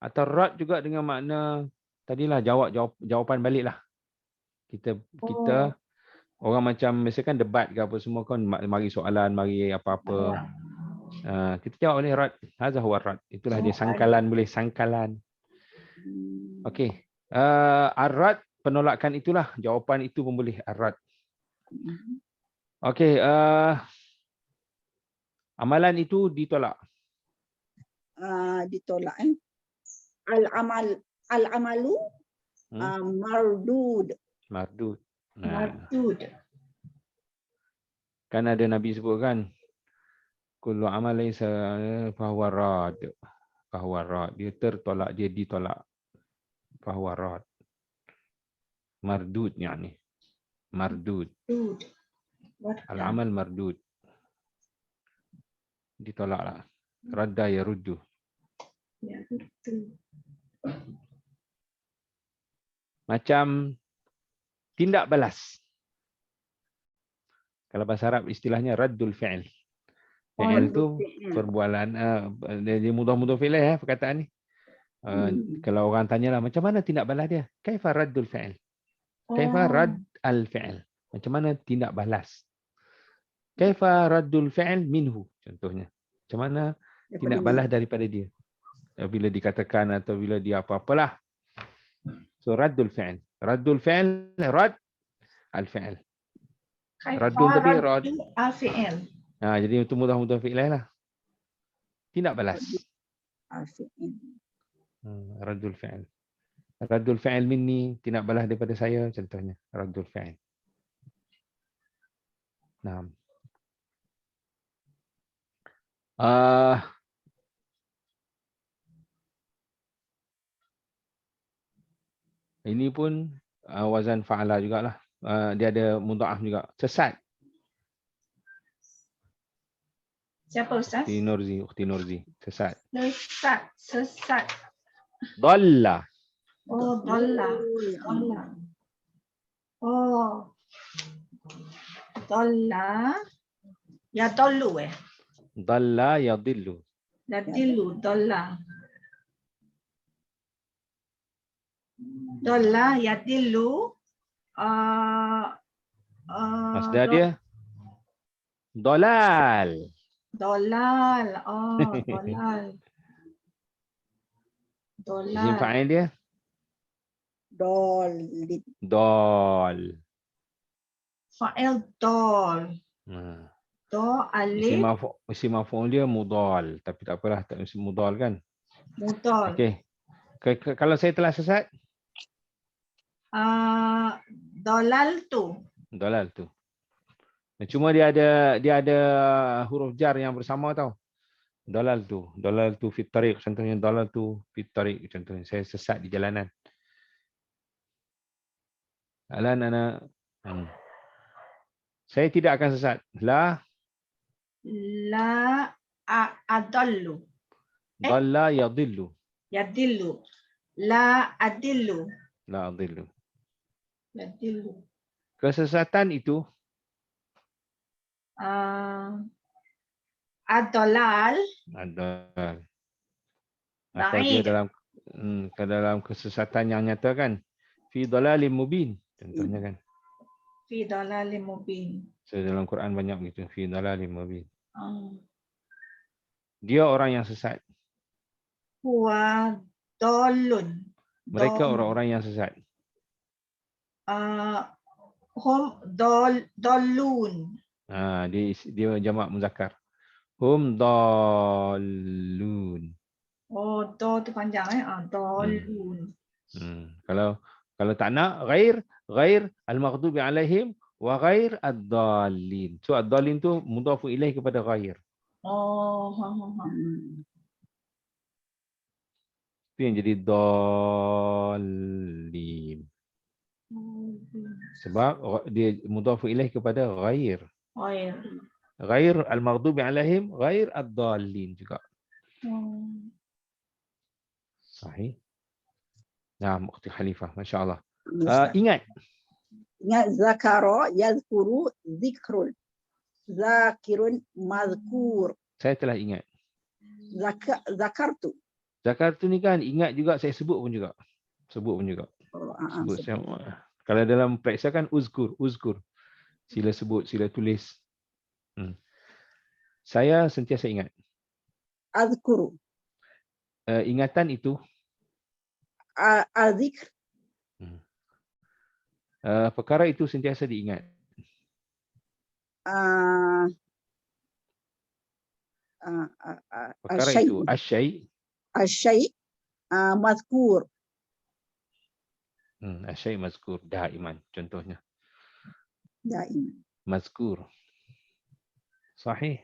Atau rad juga dengan makna tadilah jawapan balik lah. Kita orang macam misalkan debat ke apa semua kan mari soalan, mari apa-apa. Kita jawab balik rad. Hazah huwa rad. Itulah dia sangkalan, boleh sangkalan. Okey. Ar-rad penolakan itulah, jawapan itu pun boleh ar-rad. Okey, amalan itu ditolak. Ditolak Al-amalu mardud. Mardud. Kan ada Nabi sebut kan, kullu amal laisa fahuwa rad. Fahuwa rad. Dia tertolak, dia ditolak. Fahuwa rad. Mardud yani. Mardud. Al-amal mardud. Ditolaklah. Radda yaruddu. Ya, betul. Macam tindak balas. Kalau bahasa Arab istilahnya raddul fi'il. Fi'il tu perbualan dia mudah-mudah fi'il perkataan ni. Kalau orang tanyalah macam mana tindak balas dia? Kaifa raddul fi'il? Kaifa rad al fi'il? Macam mana tindak balas? Kaifa raddul fi'il minhu? Contohnya. Macam mana tindak balas daripada dia? Bila dikatakan atau bila dia apa-apalah. So raddul fi'il. Raddul fi'il, rad al fi'il. Raddul tapi rad. Al-fi'il. Jadi itu mudah-mudah fi'il lah. Tindak balas. Raddul fi'il. Raddul fi'il minni, tindak balas daripada saya contohnya. Raddul fi'il. Naam. Ini pun wazan fa'ala jugalah. Dia ada mudha'af juga. Sesat. Siapa Ustaz? Ukhti Nurzi. Sesat. Sesat. Dhalla. Oh, dhalla. Dhalla. Oh. Dhalla. Ya dhallu Dhalla yadillu. Yadillu, dhalla. Dhalla yadillu. Masdar dia dolal. Dolal. Oh, dolal. Isim Dolal. fa'il dia Dol. dol. Fa'il dol. Do alif Isim maf'ul dia mudal, tapi tak apalah, tak mesti mudal kan. mudal. Okey. Kalau saya telah sesat, Dolal tu. dolal tu. Cuma dia ada huruf jar yang bersama tau. Dolal tu fit tariq, contohnya dolal tu fit tariq, contohnya saya sesat di jalanan. Alan ana saya tidak akan sesat. La Adallu. dalla yadillu. Yadillu. La adillu. La adillu. Yadillu. Kesesatan itu Adolal. ada atau dia dalam kesesatan yang nyata kan, fi dhalalim mubin contohnya kan. Fi dhalalim mubin. So, dalam Quran banyak begitu, fi dhalalim mubin. Dia orang yang sesat. Huwa dolun. Mereka orang-orang yang sesat. Hum dolun. Dia jamak muzakkar. Hum dallun. Oh, do tu panjang dolun. Kalau tak nak ghair al-maghdubi alaihim wa ghair ad-dallin. So ad-dallin tu mudhafu ilaih kepada ghair. Oh, Itu yang jadi dallin. Sebab dia mudhafu ilaih kepada ghair. Ghair al-maghdubi alaihim, ghair ad-dallin juga. Sahih. Nah, Ukhti Khalifah, masya-Allah. Ingat zakara yazkuru zikrun. Zakirun mazkur. Saya telah ingat. Zakartu. Zakartu ni kan ingat juga, saya sebut pun juga. Sebut. Kalau dalam periksa kan uzkur. Sila sebut, sila tulis. Saya sentiasa ingat. Azkuru. Ingatan itu. Azikr. Perkara itu sentiasa diingat. Perkara itu asyai mazkur. Asyai mazkur daiman contohnya. Daiman. Mazkur. Sahih.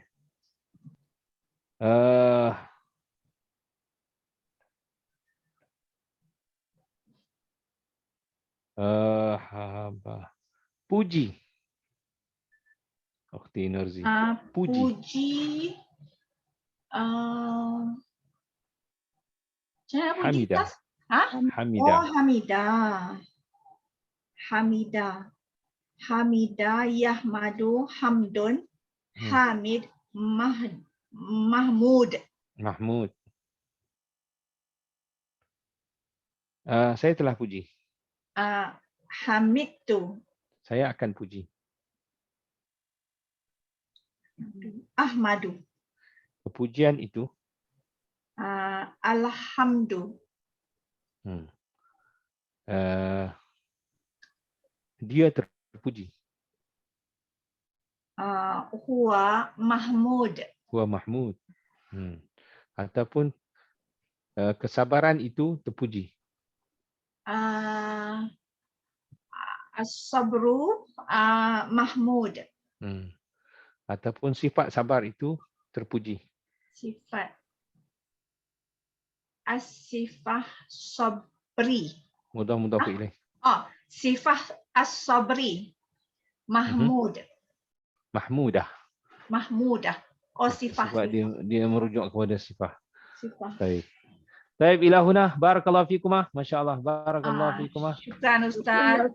Puji. Ukhti Nurzi. Puji. Saya puji Hamidah. tas. Ha? Hamidah. Oh, Hamidah. Hamidah. Hamidah, Yahmadu, Hamdun, Hamid, Mahmud. Mahmud. Saya telah puji. Hamidtu, Saya akan puji. Ahmadu. Kepujian itu Alhamdu. Dia terpuji. Huwa Mahmud. Huwa Mahmud. Ataupun kesabaran itu terpuji. As-sabru Mahmud. Ataupun sifat sabar itu terpuji. Sifat. As-sifah sabri. Mudah-mudah ilaih. Sifah as-sabri. Mahmud. Mahmudah. Mahmudah. Sifah. Sebab dia merujuk kepada sifat. Sifah. Baik. Baik, ilahuna barakallahu fikumah. Masya-Allah, barakallahu fikumah. Syukran Ustaz.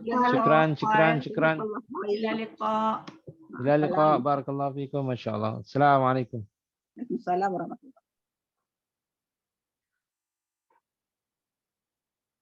Syukran. Ila liqa. Ila liqa, barakallahu fikum. Masya-Allah. Assalamualaikum. Waalaikumsalam warahmatullahi